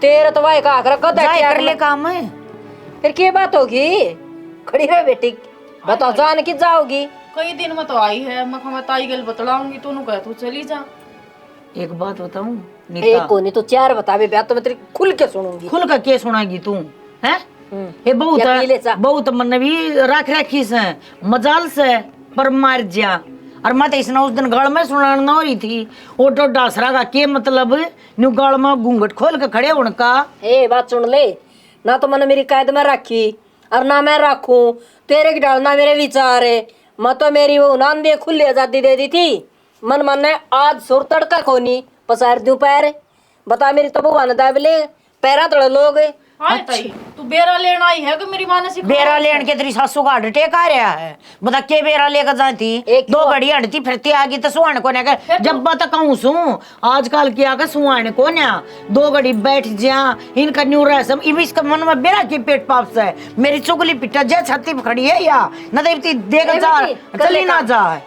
तेरा तो वाई का आकर कदा जाए क्या कर ले काम है फिर क्या बात होगी खड़ी रह बेटी बताओ जान की जाओगी कई दिन में तो आई है मैं ताई गल बतलाऊंगी तू कह तू चली जा एक बात बताऊं एक नीता को नहीं तो चार बतावे ब्याह तो मैं तेरी खुल के सुनूंगी खुल का के सुनागी तू हैं ये बहुत या पी ले चा। बहुत मन भी रख रखी से मजाल से पर मार जा और मैं तो इसने उस दिन गल में सुनान न हो रही थी वो तो डासरा का के मतलब न्यू गल में घूंघट खोल के खड़े होने का ए बात सुन ले ना तो मैंने मेरी कैद में रखी और ना मैं रखूं तेरे की डालना मेरे विचार है मैं तो मेरी वो नान दे खुली आजादी दे दी थी मन ने आज सुर तड़का कोनी पसार दूं पैर बता मेरी तो भगवान दावले पैरा तड़ लोग हाय ताई तू बेरा लेना आई है कि मेरी मां ने सिखा बेरा लेन के तेरी सासू का हार्ट अटैक आ रहा है बता के बेरा लेकर जाती दो घड़ी हटती फिरती आ गई तो सुहान को ने जब बता कहूं सू आजकल क्या का सुहान को ना दो घड़ी बैठ जा इनका न्यू रह सब इसका मन में बेरा की पेट पाप से मेरी चुगली पिटा जे छाती पे खड़ी है या न देवती देख जा चली ना जाए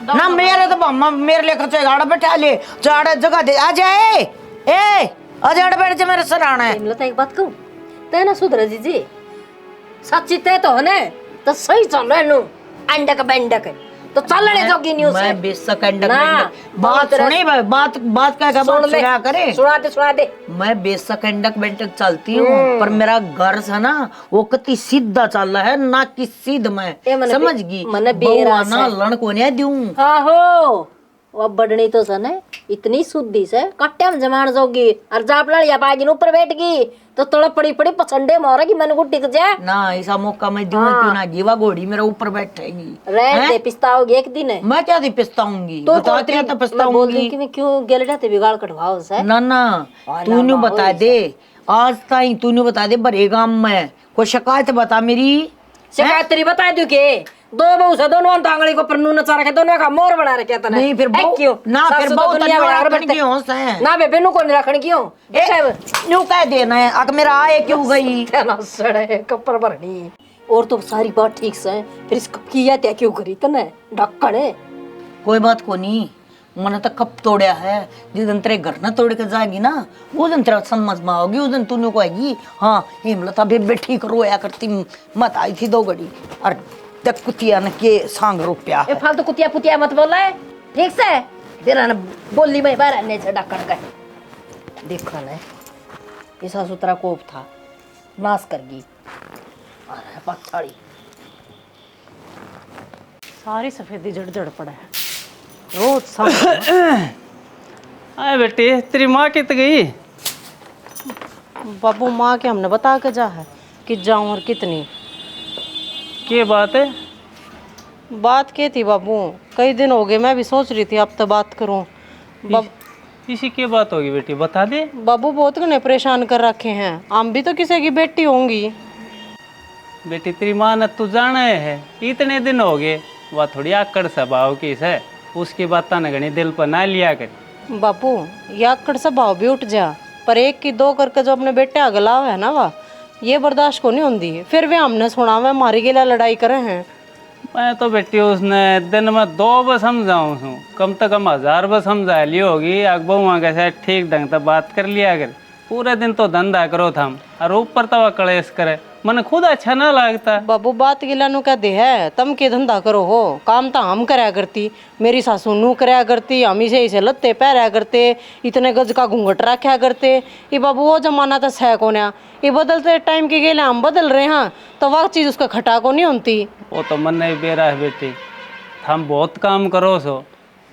ना मेरे तो मम्मा मेरे लेकर चाहे गाड़ा बैठा ले चाड़ा जगह दे आ जाए ए अजड़ बैठ जा मेरे सराहना है हिमलता एक बात कहूं तै ना सुधर जी सच्ची तय तो है तो सही चल रहा नु अंडक बंडक तो चलने जोगी न्यूज़ मैं बेशक अंडक बात सुने बात बात क्या सुना करे सुना दे मैं बेशक अंडक बंडक चलती हूँ पर मेरा घर है ना वो कति सीधा चल रहा है ना कि सीध मैं समझ गई बउआ ना लड़ को नहीं दूं आहो वो बड़नी तो सन है इतनी शुद्धि से कट्टे में जमान जोगी और जाप लड़िया पागी ऊपर बैठ गई तो तड़प पड़ी पड़ी पसंडे मारेगी मन को टिक जाए ना ऐसा मौका मैं दूं क्यों ना गीवा घोड़ी मेरा ऊपर बैठेगी रह दे पिस्ताओगी एक दिन है मैं क्या दी पिस्ताऊंगी तो बता क्या तो पिस्ताऊंगी कि मैं क्यों गेल जाते बिगाड़ कटवाओ से ना ना तूने बता दे आज ताई तूने बता दे बड़े गांव में कोई शिकायत बता मेरी शिकायत तेरी बता दू के दो बहू से दोनों अंतांगड़ी को पर नून चारा के दोनों का मोर बना रखे तने नहीं फिर बहू क्यों ना फिर बहू दुनिया में रखने क्यों है ना बेबे नु को नहीं रखने क्यों न्यू कह देना है अगर मेरा आए क्यों गई ना सड़े कपर भरनी और तो सारी बात ठीक से फिर इसको किया त्या क्यों करी तने ढक्कने कोई बात को नहीं मैंने तो कब तोड़ा है जिस दिन तेरे घर ना तोड़ के जाएगी ना वो दिन तेरा समझ में आओगी उस दिन तूने को आएगी हाँ हिमलता बेबे ठीक रोया करती मत आई थी दो घड़ी और तक कुतिया ने के सांग रुपया ए फालतू कुतिया पुतिया मत बोला है ठीक से तेरा ना बोली में बाहर आने से ढक्कन का देखो ना ऐसा सुतरा कोप था नाश कर गई अरे पत्थरी सारी सफेदी जड़ जड़ पड़ा है रोज सामने अरे बेटी तेरी माँ कित गई बाबू माँ के हमने बता के जा है कि जाऊँ और कितनी। क्या बात है? बात क्या थी बाबू, कई दिन हो गए मैं भी सोच रही थी अब तो बात करूँ। इसी की बात होगी बेटी, बता दे। बाबू बहुत घने परेशान कर रखे हैं, हम भी तो किसी की बेटी होंगी। बेटी तेरी माँ ने तू जाना है, इतने दिन हो गए, वह थोड़ी आकड़ स्वभाव की है, उसकी बात न घनी दिल पर ना लिया कर। बापू या आकड़ स्वभाव भी उठ जा, पर एक की दो करके जो अपने बेटे अगला है ना वाह, ये बर्दाश्त को नहीं होती। फिर वे हमने सुना हुआ हमारी के लिए लड़ाई करे हैं। मैं तो बेटी उसने दिन में 2 बार समझाऊँ हूँ, कम से कम 1000 बार समझा ली होगी। अकबू के साथ ठीक ढंग से बात कर लिया कर। पूरे दिन तो धंधा करो था और ऊपर तो वह कलेश करे, मन खुद अच्छा ना लगता। बाबू बात गिला नु कह दे है, तुम के धंधा करो हो, काम तो हम कराया करती, मेरी सासू नू कराया करती, हम इसे लत्ते पहराया करते, इतने गज का घूंघट रखा करते। ये बाबू वो जमाना तो सह को ना, ये बदलते टाइम के गेले हम बदल रहे हैं, तो वह चीज़ उसका खटा को नहीं होती। वो तो मन नहीं बेरा है बेटी, हम बहुत काम करो सो,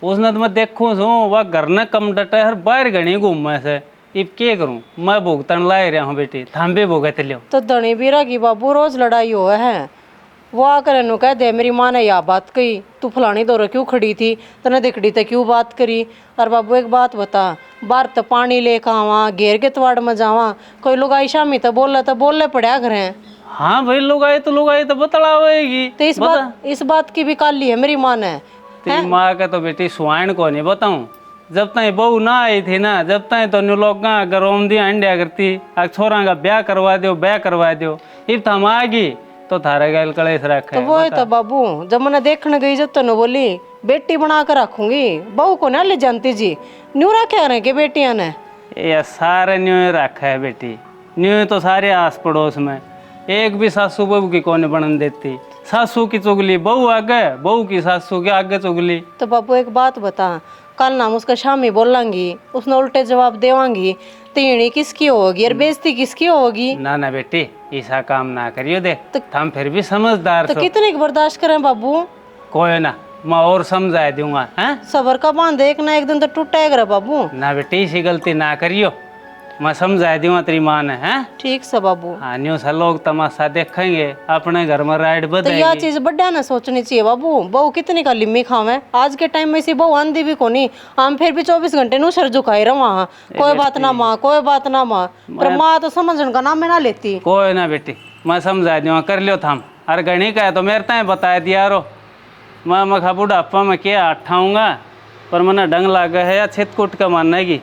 उसने तो मैं देखूँ सो वह घर न कम डटे, हर बाहर घनी घूमे से। अब क्या करूँ, मैं भुगतन ला रहा हूँ बेटी, थाम भी भुगत लियो। तो धनी बीरा की बाबू रोज लड़ाई हो है, वो आकर नु कह दे मेरी माँ ने यह बात कही, तू फलानी दौरे क्यों खड़ी थी, तने दिखड़ी तो क्यों बात करी। और बाबू एक बात बता, बाहर तो पानी लेकर आवा, घेर के तवाड़ में जावा, कोई लोग आई शामी तो बोल पड़ा करें। हाँ भाई लोग आए तो बतलावेगी। तो इस बात की भी काली है मेरी माँ ने। तेरी माँ का तो बेटी सुहान को नहीं बताऊँ, जब तक बहू ना आई थी ना, जब तक तो न्यू लोग गरोम दी अंडिया करती, छोरा का ब्याह करवा दो। इब तो हम आ गई तो थारा गैल कलेश रखे। तो वो है तो बाबू, जब मैंने देखने गई जब तो बोली बेटी बना कर रखूंगी, बहू को ना ले जानती जी, न्यू रखे रहे के बेटियां ने। ये सारे न्यू रखा है बेटी, न्यू तो सारे आस पड़ोस में, एक भी सासू बहू की कौन बनन देती। सासू की चुगली बहू आगे, बहू की सासू के आगे चुगली। तो बाबू एक बात बता, कल नाम उसका शामी बोलांगी, उसने उल्टे जवाब देवांगी, तीनी किसकी होगी और बेइज्जती किसकी होगी। ना ना बेटी ऐसा काम ना करियो, देख तो हम फिर भी समझदार तो कितने की बर्दाश्त करें बाबू। कोई ना, मैं और समझा दूंगा। हैं सबर का बांध एक ना एक दिन तो टूटेगा बाबू। ना बेटी ऐसी गलती ना करियो, मैं समझा दूंगा तेरी माँ ने। हैं ठीक से बाबू। हाँ न्यू सा लोग तमाशा देखेंगे, अपने घर में राइड तो बदलेगी। यह चीज बड़ा ना सोचनी चाहिए बाबू, बहू कितनी का लिम्मी खावे, आज के टाइम में इसी बहू आंधी भी कोनी, हम फिर भी 24 घंटे नु सर झुकाई रहा, कोई बात ना माँ, कोई बात ना माँ, पर माँ तो समझने का नाम में ना लेती। कोई ना बेटी मैं समझा दूंगा, कर लियो थाम। अरे गणी का है तो मेरे तय बता दिया रो, मैं मखा बुढ़ापा में क्या अठाऊंगा, पर मना डंग लागा है या छिटकुट का मानने की।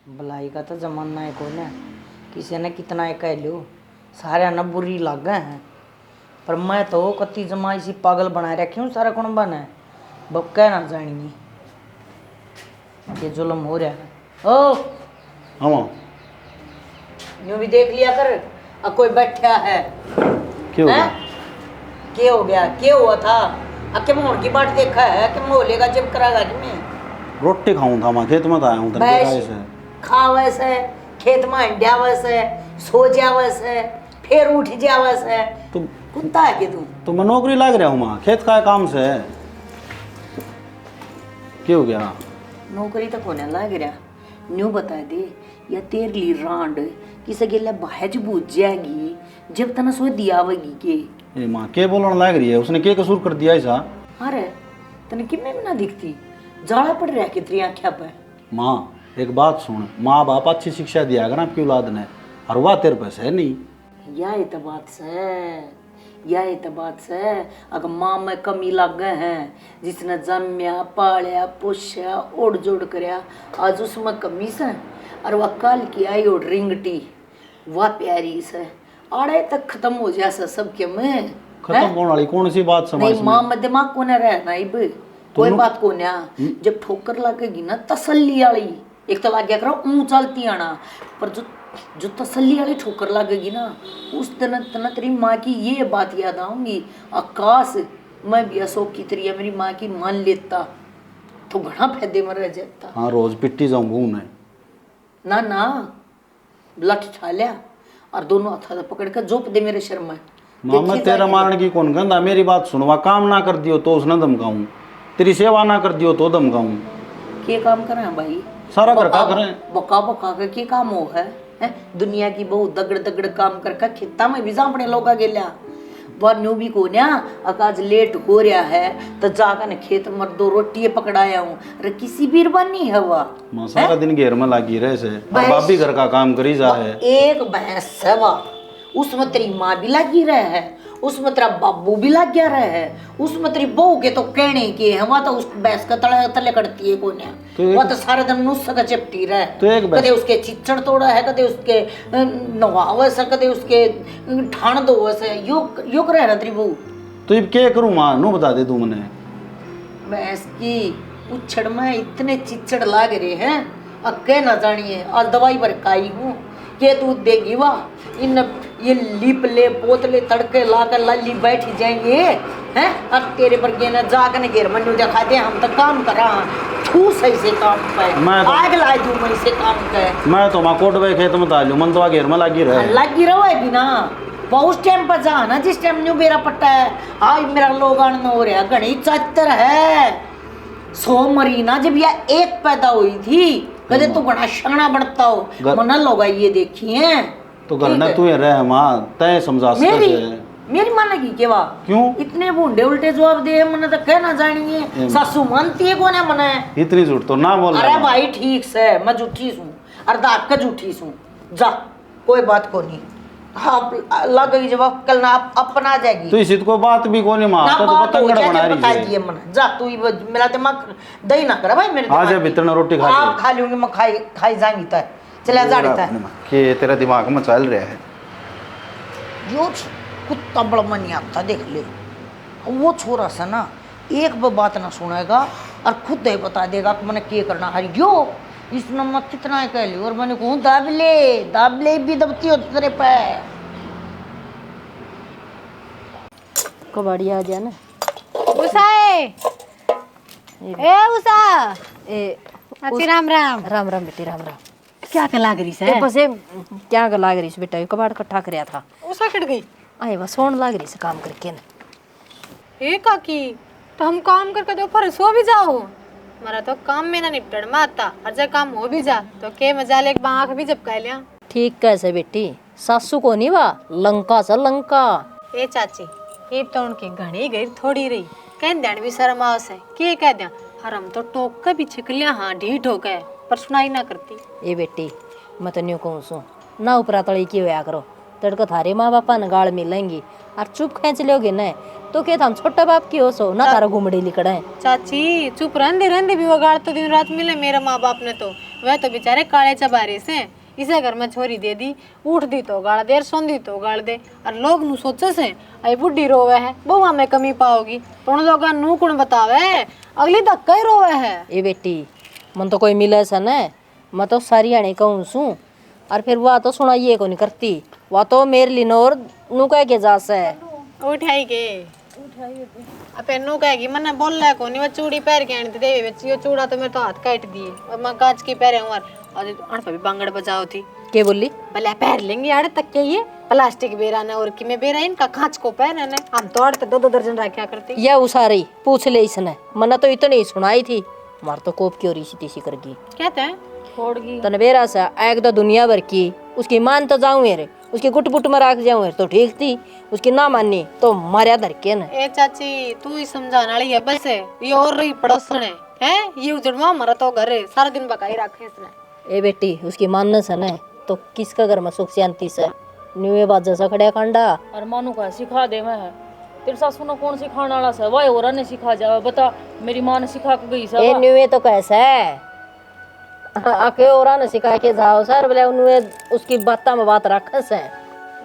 भलाई का तो जमाना है कौन है, किसी ने कितना है कह लो, सारे न बुरी लागे हैं, पर मैं तो कति जमा इसी पागल बनाए रखी हूँ सारा कौन बना है, बब कह ना जाएंगी ये जुल्म हो रहा है। ओ हाँ यूं भी देख लिया कर, अब कोई बैठा है क्यों हैं? क्या हो गया, क्या हुआ था, अब क्या मोड़ की बाट देखा है कि मोलेगा जब करागा कि मैं रोटी खाऊं था, मैं खेत में आया हूँ बैस खावे से, खेत में अंड्यावे से, सो जावे से, फिर उठ जावे से, तो कुत्ता है कि तू। तो मैं नौकरी लाग रहा हूँ, मैं खेत का काम से। क्या हो गया? नौकरी तो कोने लाग रहा, न्यू बता दे या तेरे लिए रांड किसे गेला बहज बूझ जाएगी जब तना सो दियावेगी के। ये माँ के बोलने लाग रही है, उसने क्या कसूर कर दिया ऐसा? अरे तने कितने में ना दिखती, जाड़ा पड़ रहा कि तेरी आँखें पे। माँ एक बात सुन, माँ बाप अच्छी शिक्षा दिया कर आपकी औलाद ने, और वह तेरे पास है नहीं। यह तो बात से, अगर माँ में कमी लग गए हैं, जिसने जम्या पालिया पोषया ओढ़ जोड़ करया, आज उसमें कमी से, और वह कल की आई और रिंगटी वह प्यारी से, आड़े तक खत्म हो जाए सबके में। खत्म होने वाली कौन सी बात समझ नहीं माँ में दिमाग को न रहना इब, कोई बात को ना, जब ठोकर लगेगी ना तसल्ली वाली, एक तो लग गया करो ऊँ चलती आना, पर जो तसल्ली वाली ठोकर लगेगी ना, उस दिन तेरी माँ की ये बात याद आऊंगी, आकाश मैं भी अशोक की तरह मेरी माँ की मान लेता तो घना फायदे में रह जाता। हाँ रोज पिट्टी जाऊंगा उन्हें। ना लठ उठा लिया और दोनों हाथ पकड़ कर जोप दे मेरे शर्मा। मैं तेरा मारने की कौन गंदा, मेरी बात सुनवा, काम ना कर दियो तो उसने धमकाऊं, तेरी सेवा ना कर दियो तो धमकाऊं। क्या काम कर रहा भाई, सारा घर का करें। बका बका के की काम हो है हैं? दुनिया की बहुत दगड़ दगड़ काम करके खेता में भी अपने लोग गेल्या न्यू भी को न्या अकाज लेट हो रहा है तो जाकर खेत में 2 रोटी पकड़ाया हूँ अरे किसी बीरबानी है वह माँ सारा दिन घेर में लागी रहे से और बाप भी घर का काम करी जा है। एक भैंस है वह उसमें तेरी माँ भी लगी रहे है उसमें तेरा बाबू भी लग गया रहे है उसमें तेरी बहू के तो कहने के है वह तो उस भैंस का तले तले करती है कोने वह तो सारा दिन नुस्खा का चिपटी रहे तो एक कदे उसके चिच्चड़ तोड़ा है कदे उसके नवावे से कदे उसके ठाण दो से युग रह तेरी बहू तो ये क्या करूँ माँ नू बता दे तू मने। भैंस की उछड़ में इतने चिच्चड़ लाग रहे हैं अब कह ना जानिए और दवाई बरकाई हूँ के दूध देगी वाह इन ये लिप ले बोतले तड़के लाकर लाली बैठी जाएंगे हैं अब तेरे पर गेना जाकर ने घेर मनु दिखा दे हम तो काम करा तू सही से काम पे आग लाई दूं मैं से काम के मैं तो माँ कोट वे खेत में तालू मन तो घेर में लागी रहे लगी रहेगी ना बहुत टाइम पर जा ना जिस टाइम न्यू मेरा पट्टा है आज मेरा लोग आनंद हो रहा घनी चातर है 100 मरीना जब यह एक पैदा हुई थी कदे तो बड़ा शगना बनता हो मना लोग ये देखी हैं तो घर ना तू रह माँ तय समझा मेरी मन लगी के वाह क्यों इतने बूढ़े उल्टे जवाब दे मने तो कहना जानिए सासू मानती है कोने मने इतनी झूठ तो ना बोल अरे भाई ठीक से मैं झूठी हूँ अरे दाप का झूठी हूँ जा कोई बात को नहीं हाँ लग गई जवाब कल ना अपना जाएगी तो इसी को बात भी कोनी माँ तो पतंगड़ बना रही है मन जा तू मेरा दिमाग दही ना कर भाई मेरे आज भीतर रोटी खा आप खा लूंगी मैं खाई जाएंगी तय चला जाड़ी तय कि तेरा दिमाग में चल रहा है यो कुत्ता बड़ा मन नहीं आता देख ले वो छोरा सा ना एक बात ना सुनेगा और खुद ही बता देगा कि मैंने क्या करना हरी यो इसने मैं कितना कह ली और मैंने कहूँ दाब ले भी दबती हो तेरे पे कबाड़ी आ जाए ना उषा ए उषा ए अच्छी राम राम राम राम बेटी राम राम क्या कर लाग रही ए से बस ये क्या कर लाग रही से बेटा ये कबाड़ इकट्ठा करया था उषा कट गई आए बस सोन लाग रही से काम करके ना ए काकी तो हम काम करके तो फिर सो भी जाओ हमारा तो काम में ना निपटड़ में आता और जब काम हो भी जा तो के मजा ले आँख भी झपका लिया ठीक कैसे बेटी सासू को नहीं वा लंका सा लंका ए चाची ये तो उनकी घनी गई थोड़ी रही कह देन भी शर्म आवस है के कह दिया हरम तो टोक के भी छिकलिया हाँ ढीठ हो गए पर सुनाई ना करती ए बेटी मैं तो न्यू कहूँ सू ना उपरा तड़ी की होया करो तड़को थारे माँ बापा न गाड़ मिलेंगी और चुप खेच लोगे न तो क्या हम छोटा बाप की हो सो ना तारा घुमड़ी लिकड़ा है चाची चुप रहंदे भी वो गाड़ तो दिन रात मिले मेरे माँ बाप ने तो वह तो बेचारे काले चबारे से इसे घर में छोरी दे दी उठ दी तो गाड़ दे सोंदी तो गाड़ दे और लोग नु सोचे से आई बुढ़ी रोवे है बहुआ में कमी पाओगी पर उन लोग नू कुण बतावे अगली धक्का ही रोवे है ए बेटी मन तो कोई मिले सा न मैं तो सारी आने कहूँ सू और फिर वह तो सुनाइए को नहीं करती वह तो मेरे लिनोर नू कह के जा से उठाई के अपे नु कहेगी मने बोल ले को नहीं वो चूड़ी पैर के आनी दे यो चूड़ा तो मेरे तो हाथ काट दिए और मैं कांच की पैरे हूं और अण पे भी बांगड़ बजाओ थी के बोली भले पैर लेंगे आड़े तक के ये प्लास्टिक बेरा ने और की में बेरा इनका कांच को पैर ने हम तो अड़ तो 2 दर्जन रखा करते या उसारी पूछ ले इसने मना तो इतनी सुनाई थी मार तो कोप की और इसी तीसी करगी कहते हैं छोड़गी तन बेरा सा एक तो दुनिया भर की उसकी मान तो जाऊं रे उसकी गुट पुट में रख जाऊं तो ठीक थी उसकी ना माननी तो मारिया धर के न ए चाची तू ही समझाने वाली है बस ये और रही पड़ोसन है ये उजड़वा हमारा तो घर है सारा दिन बकाई रखे इसने ए बेटी उसकी मानने से न तो किसका घर में सुख शांति से न्यूए बाजा सा खड़े कांडा और मानू का सिखा दे मैं तेरे सासू ने कौन सिखाने वाला सा वह और ने सिखा जावे बता मेरी माँ ने सिखा के गई सा ए न्यूए तो कैसा है आके और ने सिखा के जाओ सर बोले उन्हें उसकी बात में बात रखस है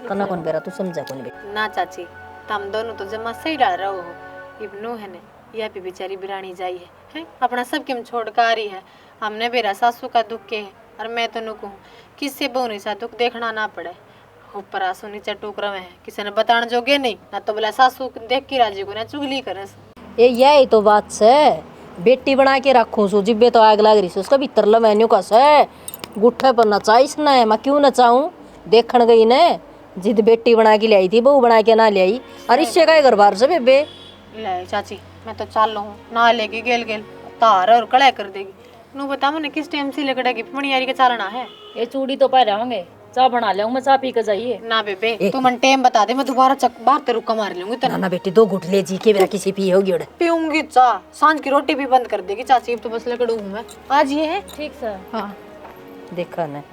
कना कौन बेरा तू समझा कौन बेटी ना चाची तुम दोनों तो जमा सही डाल रहे हो इब्नू है ने यह भी बेचारी बिरानी जाई है अपना सब किम छोड़ कर आ रही है हमने बेरा सासू का दुख के है और मैं तो नु कहूँ किससे बहुनी सा दुख देखना ना पड़े ऊपर आंसू नीचे टूक रहे हैं किसी ने बताने जोगे नहीं ना तो बोला सासू देख के राजी को ना चुगली करे ये यही तो बात से बेटी बना के रखूं सु जिब्बे तो आग लग रही से उसका भीतर लमैन्यू का से गुट्ठे पर नचाइस ना है मैं क्यों नचाऊं देखण गई ने जिद बेटी बना के लाई थी बहू बना के ना लाई और इससे का घर बार से बेबे ले चाची मैं तो चल हूँ ना लेके गेल गेल तार और कड़ा कर देगी नु बता मैंने किस टाइम से लकड़ा की पणियारी के चालना है। ये चूड़ी तो पहले होंगे, चाय बना ले, मैं चाय पी के जाइए। ना बेबे तू मन टाइम बता दे, मैं दोबारा बाहर ते रुका मार लूंगी ना ना बेटी 2 घुट ले जी के मेरा किसी पी होगी उड़ पीऊंगी चाह, सांझ की रोटी भी बंद कर देगी चाची, तो बस लकड़ू हूं मैं। आज ये है ठीक सर। हाँ देखा ना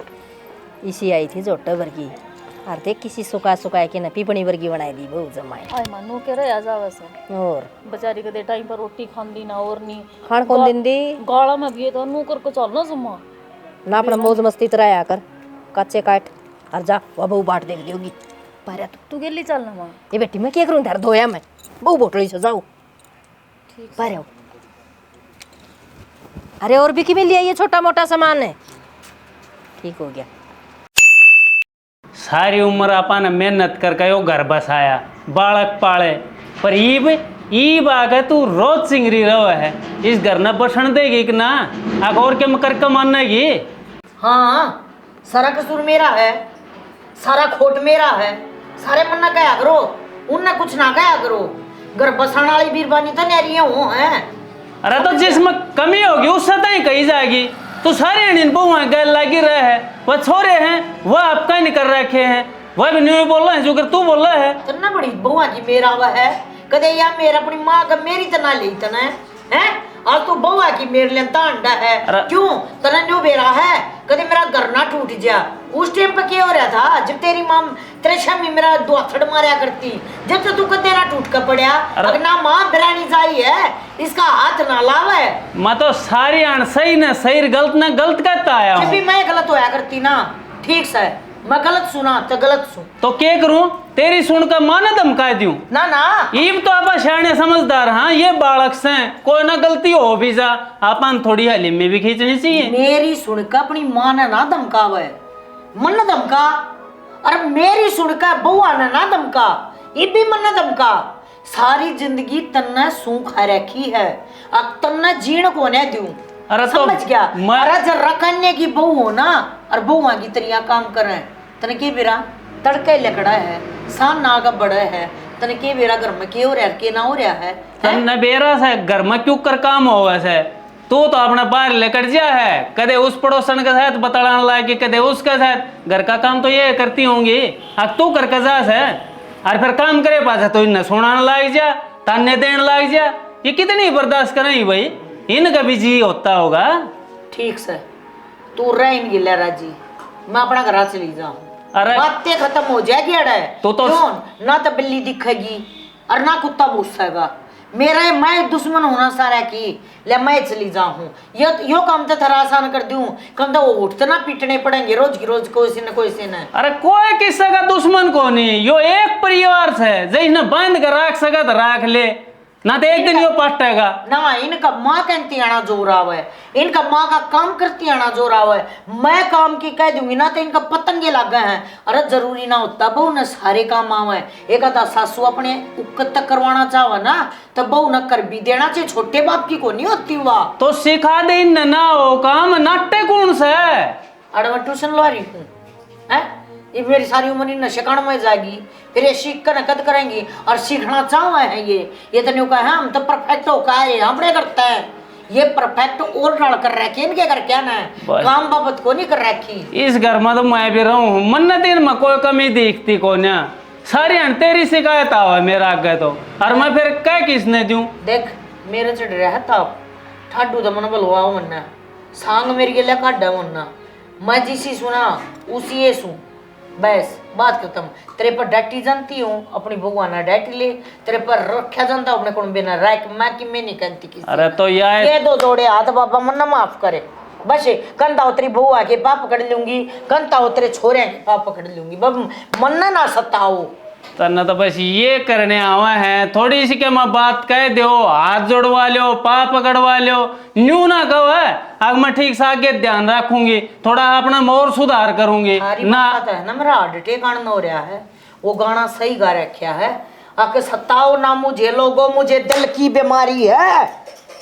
इसी आई थी जोटा वर्गी और देख किसी सुखा के ना पीपणी वर्गी बनाई दी बहुत जमाए। आई मानू के रहे आजा वैसे और बेचारी के दे टाइम पर रोटी खांदी ना और नहीं खान कौन दिन दी गाला में भी तो नू कर को चलना सुमा ना अपना मौज मस्ती तरह आकर कच्चे काट और जा वो बहू बाट देख दोगी पर तू गेली चलना मां। ये बेटी मैं क्या करूं धर धोया मैं बहू बोटली से जाओ ठीक पर अरे और भी कि मिल लिया ये छोटा मोटा सामान है ठीक हो गया। सारी उम्र अपन मेहनत करके यो घर बसाया, बालक पाले, पर ईब आके तू रोज सिंगरी रहा है, इस घर न बसन देगी कि ना आग और क्या कर कमानेगी। हाँ सारा कसूर मेरा है, सारा खोट मेरा है, सारे मन ना कहा करो, उनने कुछ ना कहा करो, घर बसाने वाली बीरबानी तो नहीं हूँ है। अरे तो जिसमें कमी होगी उससे तो ही कही जाएगी। तो सारे बहुआ गैल लगी रहे हैं, वह छोरे हैं, वह आपका ही नहीं कर रखे हैं, वह भी नहीं बोल रहे हैं जो कर तू बोल रहा है। तना बड़ी बहुआ की मेरा वह है, कदे या मेरा अपनी माँ का मेरी तना ले तना है आज तो बहुआ की मेरे लिए तांडा है क्यों तना न्यू बेरा है, कदे मेरा घर ना टूट जा। उस टाइम पे क्या हो रहा था जब तेरी माँ तेरे शामी मेरा दुआथड़ मारा करती, जब तो तू कदे ना टूट कर पड़ा, अगर ना माँ बिरानी जाई है इसका हाथ ना लावे। मैं तो सारी आन सही न सही गलत न गलत कहता आया हूँ। जब भी मैं गलत होया करती ना ठीक से मैं गलत सुना तो गलत सुन तो क्या करूं, तेरी सुन कर माना धमका दूं ना ना ईब तो आप शाने समझदार। हाँ ये बालक से कोई ना गलती हो भी जा अपन थोड़ी हली में भी खींचनी चाहिए। मेरी सुन कर अपनी माँ ने ना धमकावे, मन न धमका, अरे मेरी सुन कर बउआ ने ना धमका, ये भी मन न धमका। सारी जिंदगी तन्ने सू खा रखी है, अब तन्ने जीण को ने दूं। अरे तो समझ गया। अरे जब रखने की बहू हो ना और बहुआ की तरिया काम कर रहे तने के बेरा तड़के लकड़ा है सान नागा बड़ा है, तने के बेरा घर में के हो रहा के ना हो रहा है तन्ने बेरा से घर में क्यों कर काम हो वैसे तू तो अपना बाहर लेकर जा है, कदे उस पड़ोसन के साथ बतलाने लायक कदे उसके साथ, घर का काम तो ये करती होंगी, अब तू कर कजास है और फिर काम करे पास तो इन्हें सुनाने लायक जा ताने देने लायक जा, ये कितनी बर्दाश्त करेंगी भाई, इनका भी जी होता होगा। ठीक से तू रह इन गिला राजी, मैं अपना घर चली जाऊं, अरे बातें खत्म हो जाएगी। अड़े तो क्यों ना तो बिल्ली दिखेगी और ना कुत्ता भूसेगा, मेरा मैं दुश्मन होना सारा की ले मैं चली जाऊं, यो काम तो थोड़ा आसान कर दूं, कम तो उठते ना पीटने पड़ेंगे रोज की रोज कोई से न कोई से न। अरे कोई किसी का दुश्मन को नहीं, यो एक परिवार से जैसे बांध कर रख सका तो रख ले ना तो एक दिन यो पटेगा ना। इनका माँ कहती आना जोर आवे, इनका माँ का काम करती आना जोर आवे, मैं काम की कह दूंगी ना तो इनका पतंगे लग गए हैं। अरे जरूरी ना होता बहू न सारे काम आवे, एक आधा सासू अपने उक्कत तक करवाना चाहे ना तो बहू न कर भी देना चाहिए, छोटे बाप की को नहीं होती हुआ तो सिखा दे ना हो काम नाट्य कौन से। अरे मैं ट्यूशन लगा रही हूँ है, ये मेरी सारी उम्र नशे कांड में जाएगी, फिर ये सीख कर नकद करेंगी और सीखना चाहे हैं ये तो नहीं कहा है हम तो परफेक्ट हो का है हम करते हैं, ये परफेक्ट और डाल कर रखे इनके घर क्या ना काम बाबत को नहीं कर रखी। इस घर में तो मैं भी रहूं हूँ, मन्नत में कोई कमी दिखती को ना, सारी तेरी शिकायत आवा मेरा आगे तो, और मैं फिर क्या किसने दूं। देख मेरे चढ़ रहा है ताप ठाडू तो मन बलवाओ मन्ना सांग मेरी गला काटा मन्ना, मैं जिसी सुना उसी ये सुन बस बात खत्म। तेरे पर डाटी जानती हूँ अपनी भगवान डाटी ले, तेरे पर रखा जानता अपने कौन बिना राय मैं कि मैं नहीं कहती किसी। अरे तो यार ये दो जोड़े हाथ बाबा मन्ना माफ करे बस, कंधा उतरी बहुआ के पाप पकड़ लूंगी, कंधा उतरे छोरे के पाप पकड़ लूंगी, बब मन्ना ना सताओ तना तो बस ये करने आवा है, थोड़ी सी के मैं बात कह दो, हाथ जोड़वा लो पा पकड़वा लो, न्यू ना कहो है, अब मैं ठीक से आगे ध्यान रखूंगी, थोड़ा अपना मोर सुधार करूंगी ना। है ना मेरा हार्ट अटैक आना हो रहा है, वो गाना सही गा रखा है, आके सताओ ना मुझे लोगों मुझे दिल की बीमारी है,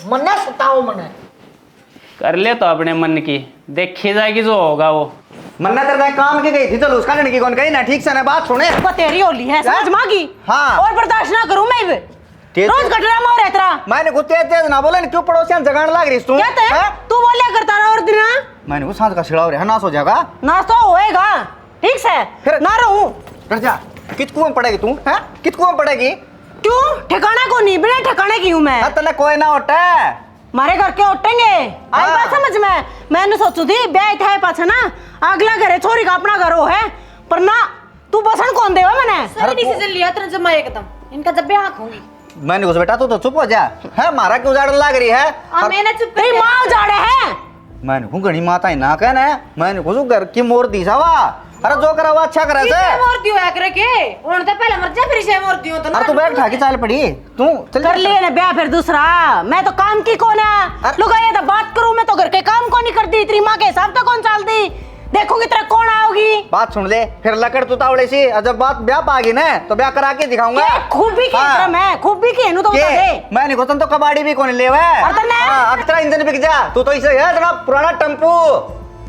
मन्ना सताओ मना कर ले तो अपने मन की, देखी जाएगी जो होगा वो। मन्ना तेरे काम की गई थी चलो उसका लड़की कौन कही ना ठीक से ना बात सुने तेरी होली है समझ मांगी हाँ और बर्दाश्त ना करूं मैं भी तेज- रोज का ड्रामा हो रहा है तेरा। मैंने को तेज तेज ना बोले, क्यों पड़ोसियां जगाने लग रही तू? क्या ते? हैं? तू बोलिया करता रहा और दिन मैंने को सांझ का छिड़ा हो रहा है, नाश हो जाएगा। नाश्ता होएगा, ठीक से फिर- ना रहूं। रख जा, कित कुआं पड़ेगी तू? हैं? कित कुआं पड़ेगी? क्यों ठिकाना को नहीं, बिना ठिकाने की हूं मैं। हाँ, तने कोई ना होता है। मारे घर के उठेंगे आई बात समझ में। मैंने सोचू थी ब्याह था पाछा ना अगला घर है, छोरी का अपना घर हो है, पर ना तू बसन कौन देवा मैंने। सही डिसीजन लिया तेरे जमा एकदम, इनका जब ब्याह होगी। मैंने कुछ बेटा, तू तो चुप हो जा। है मारा क्यों उजाड़ने लग रही है? और मैंने चुप कर तेरी दिया। माँ उजाड़े है। मैंने को घनी माता ही ना कहना है, मैंने को घर की मोर दी सावा। अरे जो करा वो अच्छा करा से। इसे मोर दियो है करे के उन तो पहले मर जा, फिर इसे मोर दियो तो ना। अरे तू बैग उठा के चाल पड़ी तू, चल कर लिए ना ब्याह फिर दूसरा। मैं तो काम की कौन है, लुगा ये तो बात करूं, मैं तो घर के काम को नहीं करती, तेरी माँ के हिसाब तो कौन चालती। देखोगी तेरा कौन आओगी। बात सुन ले, फिर लकड़ तू तावड़े सी, और जब बात ब्याह पागी ना तो ब्याह करा के दिखाऊंगा। खूबी की हाँ। मैं खूबी की तो बता दे। मैंने को तो कबाड़ी भी कौन ले अब तेरा इंजन बिक जा, तू तो इसे है तेरा पुराना टम्पू।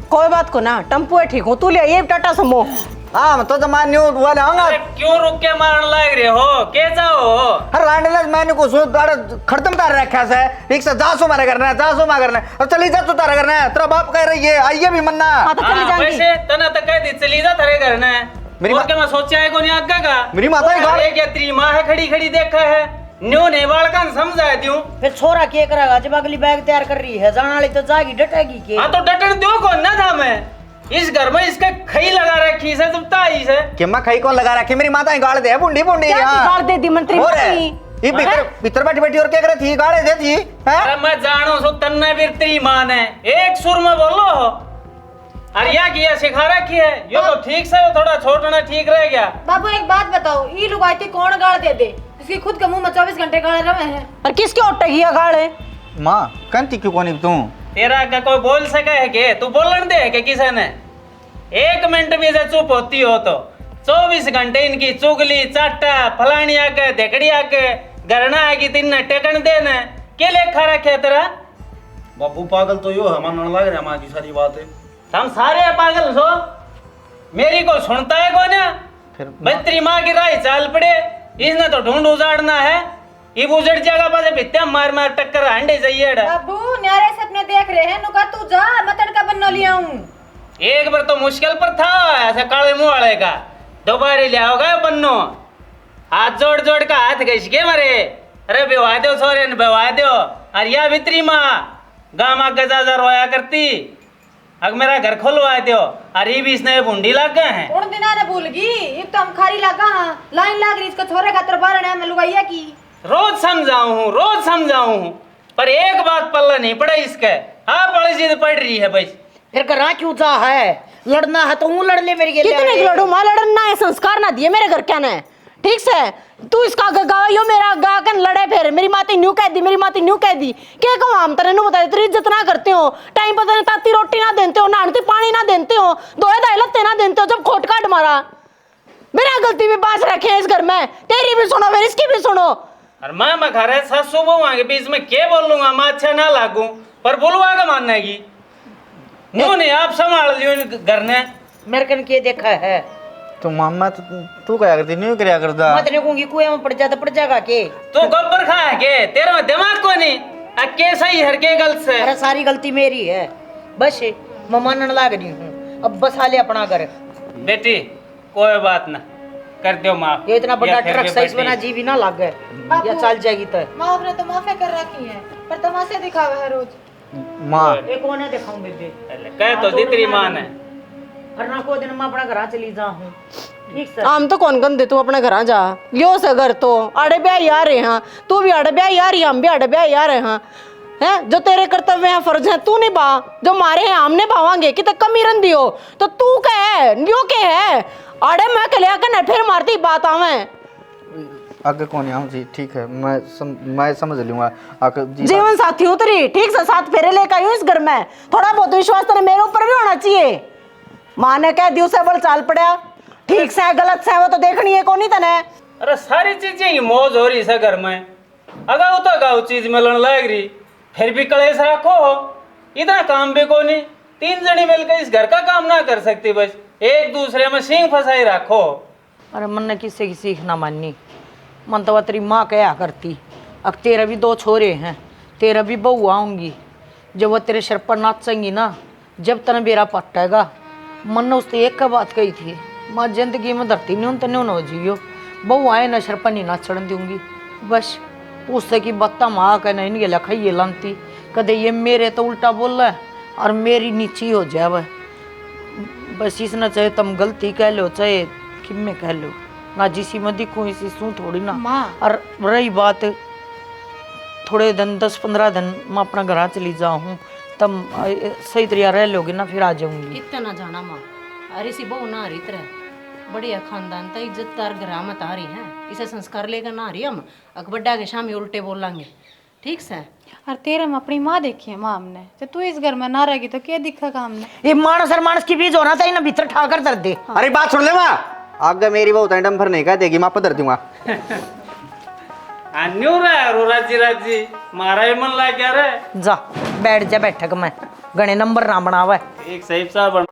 कोई बात को ना, टम्पू है ठीक हूँ, तू ले ये टाटा समो। हाँ तो जमान न्यू वो लाऊंगा। क्यों रुक के मारने लग रहे हो, कैसा हो? हर लांडले मैंने को सो दाड़ खड़तम तार रखा है, ठीक से जा सो मारे करना है, जा सो मार करना है, और चली जा तू तारा करना है। तेरा बाप कह रही है आइए भी मन्ना। हाँ तो चली जाएंगी। वैसे तना तक कह दी चली जा थारे घर ने। मेरी और माँ- क्या मैं सोचा है कोनी आगे का? मेरी माता ही गाल- क्या तेरी माँ है खड़ी खड़ी देखा है, न्यू ने बालका समझा दूं। फिर छोरा क्या करेगा जब अगली बैग तैयार कर रही है, जाने वाली तो जाएगी डटेगी के। हाँ तो डटन दो कौन ना था मैं इस घर में इसका खई लगा रखी से जब ताई से कि मैं खई कौन लगा रखी, मेरी माता ही गाड़ दे बुंडी बुंडी। क्या बिगाड़ दे दी मंत्री और है। माती? ये भीतर भीतर बैठी बैठी और क्या करे थी, गाड़े दे थी हैं? अरे मैं जानो सो तन्ने फिर तेरी माँ ने एक सुर में बोलो हो। अरे या किया सिखा रखी है, यो तो ठीक से थोड़ा छोटना ठीक रह गया। बाबू एक बात बताओ, ये लुगाई थी कौन गाड़ दे दे, इसकी खुद के मुंह में 24 घंटे गाड़ रहे हैं। और किसके ओटेगी ये गाड़े। माँ कंती क्यों कोनी तू? तेरा का कोई बोल सका है के तू बोलन दे है के किसी ने? एक मिनट भी से चुप होती हो तो 24 घंटे इनकी चुगली चाटा फलानी आके देखड़ी आके गरना आएगी तीन टेकन देने के लेखा रखे तेरा। बाबू पागल तो यो है, मानने लग रहा है माँ की सारी बातें। हम सारे पागल सो, मेरी को सुनता है कौन? फिर भाई तेरी माँ की राह चाल पड़े, इसने तो ढूंढ उजाड़ना है, ये उजड़ जाएगा पासे भित्ते मार मार टक्कर हांडे जाइए। बाबू न्यारे सपने देख रहे हैं, नुका तू जा, मैं तड़का बनना लिया हूँ। एक बार तो मुश्किल पर था ऐसा काले मुंह वाले का, दोबारा ले आओगे बन्नो, हाथ जोड़ जोड़ का हाथ घस के मरे। अरे बेवा दो सोरे ने बेवा दो, अरे या भित्री माँ गामा गजा रोया करती, अग मेरा घर खुलवा दो। अरे भी इसने बूंदी लग गए हैं। उन दिना ने भूल गई, एक तो हम खारी लगा लाइन लाग रही, इसको छोरे खातर बारण है मैं लुगाइया की। रोज समझाऊं हूँ पर एक बात पल्ला नहीं पड़ा इसके। हाँ बड़ी जिद पड़ रही है भाई। फिर करा क्यों जा है, लड़ना है तो लड़ ले मेरी। कितने लड़ू माँ, लड़ना है संस्कार ना दिए मेरे घर क्या ने, ठीक से तू इसका गायो मेरा गाकन लड़े, फिर मेरी माती न्यू कह दी, मेरी माती न्यू कह दी। क्या कहूँ हम तेरे नु बता, तेरी इज्जत ना करते हो, टाइम पर तेरे ताती रोटी ना देते हो, नहाने पानी ना देते हो, दोए दाई लत्ते ना देते हो, जब खोट काट मारा बिना गलती में बांस रखे हैं इस घर में। तेरी भी सुनो फिर इसकी भी सुनो। और मैं खा रहे सासू बहू के बीच में क्या बोल लूंगा, मैं अच्छा ना लागू पर बोलवा का मानने की न्यू नहीं। आप संभाल लियो घर ने। मेरे कन के देखा है तो मामा तू क्या करती, नहीं क्या करता? मैं तेरे कहूंगी कुएं में पड़ जा तो पड़ जाएगा के। तू गब्बर खा है के, तेरे में दिमाग को नहीं के सही हर के गलत से। अरे सारी गलती मेरी है, बस मैं मानने लाग रही हूँ, अब बसा ले अपना घर। बेटी कोई बात ना कर दो माफ। ये इतना बड़ा या फिर ट्रक के साइज बड़ी- बना जी भी ना लाग गए, या चल जाएगी तो। माँ ने तो माफे कर रखी है, पर तमाशे दिखावे है रोज। माँ एक कौन है दिखाऊं बेबे, कह तो दी तेरी माँ ने। और ना को दिन मैं अपना घर चली जाऊं, ठीक सर। हम तो कौन गंदे, तू अपने घर जा यो से घर तो आड़े ब्याह यार है, हाँ तू भी आड़े ब्याह यार, हम भी आड़े ब्याह यार है। हाँ है जो तेरे कर्तव्य हैं फर्ज हैं तू निभा, जो मारे हैं हम निभावांगे। कि कमी रंदी हो तो तू कह न्यू के है, आड़े मैं कलिया कर फिर मारती बात आवे। आगे कौन आऊँ जी, ठीक है मैं समझ लूंगा आगे जी। जीवन साथी हूँ तेरी, ठीक से साथ फेरे लेकर आई हूँ इस घर में, थोड़ा बहुत विश्वास तेरे मेरे ऊपर भी होना चाहिए। माँ ने कह दियो से बल चाल पड़ा, ठीक से गलत से वो तो देखनी है कौन ही तने। अरे सारी चीजें ही मौज हो रही है घर में, अगाऊ तो अगाऊ चीज मिलन लग रही, फिर भी कलेश रखो हो। इतना काम भी को नहीं, तीन जनी मिलकर इस घर का काम ना कर सकती, बस एक दूसरे में सींग फंसाई रखो। अरे मन ने किससे की सीख ना माननी, मन तो तेरी माँ कहा करती अब तेरा भी 2 छोरे हैं, तेरा भी बहू आऊंगी, जब वो तेरे सिर पर नाचेंगी ना, जब तने बेरा पटेगा। मन ने उससे एक का बात कही थी, माँ जिंदगी में धरती नहीं तने न जियो, बहू आए न सिर पर नहीं नाचन दूंगी। बस उससे की बत्ता माँ का नहीं गया लखा ये लानती, कदे ये मेरे तो उल्टा बोल रहा है और मेरी नीची हो जाए। बस इसना चाहे तुम गलती कह लो चाहे कि मैं कह लो, ना जिसी में दिखूँ इसी सू थोड़ी ना। और रही बात थोड़े दिन 10-15 दिन मैं अपना घर चली जाऊँ, तब सही तरीका रह लोगे ना, फिर आ जाऊंगी। इतना ना जाना माँ, अरे सी बहू ना रही तरह बढ़िया खानदान था, इज्जतदार ग्रामत आ रही है, इसे संस्कार लेकर ना आ रही हम अकबड्डा के शाम उल्टे बोलेंगे, ठीक से। और तेरे में अपनी माँ देखी है माँ हमने, तो तू इस घर में ना रहेगी तो क्या दिखेगा हमने। ये मानस और मानस की बीज होना चाहिए ना, भीतर ठाकर दर दे। अरे बात सुन ले माँ, आगे मेरी बहुत डंफर नहीं कह देगी, मैं पधर दूंगा। अन्यू रे राजी राजी मारा ही मन ला क्या रे। जा बैठ जा बैठक में, गणे नंबर ना बनावा। एक सही सा बन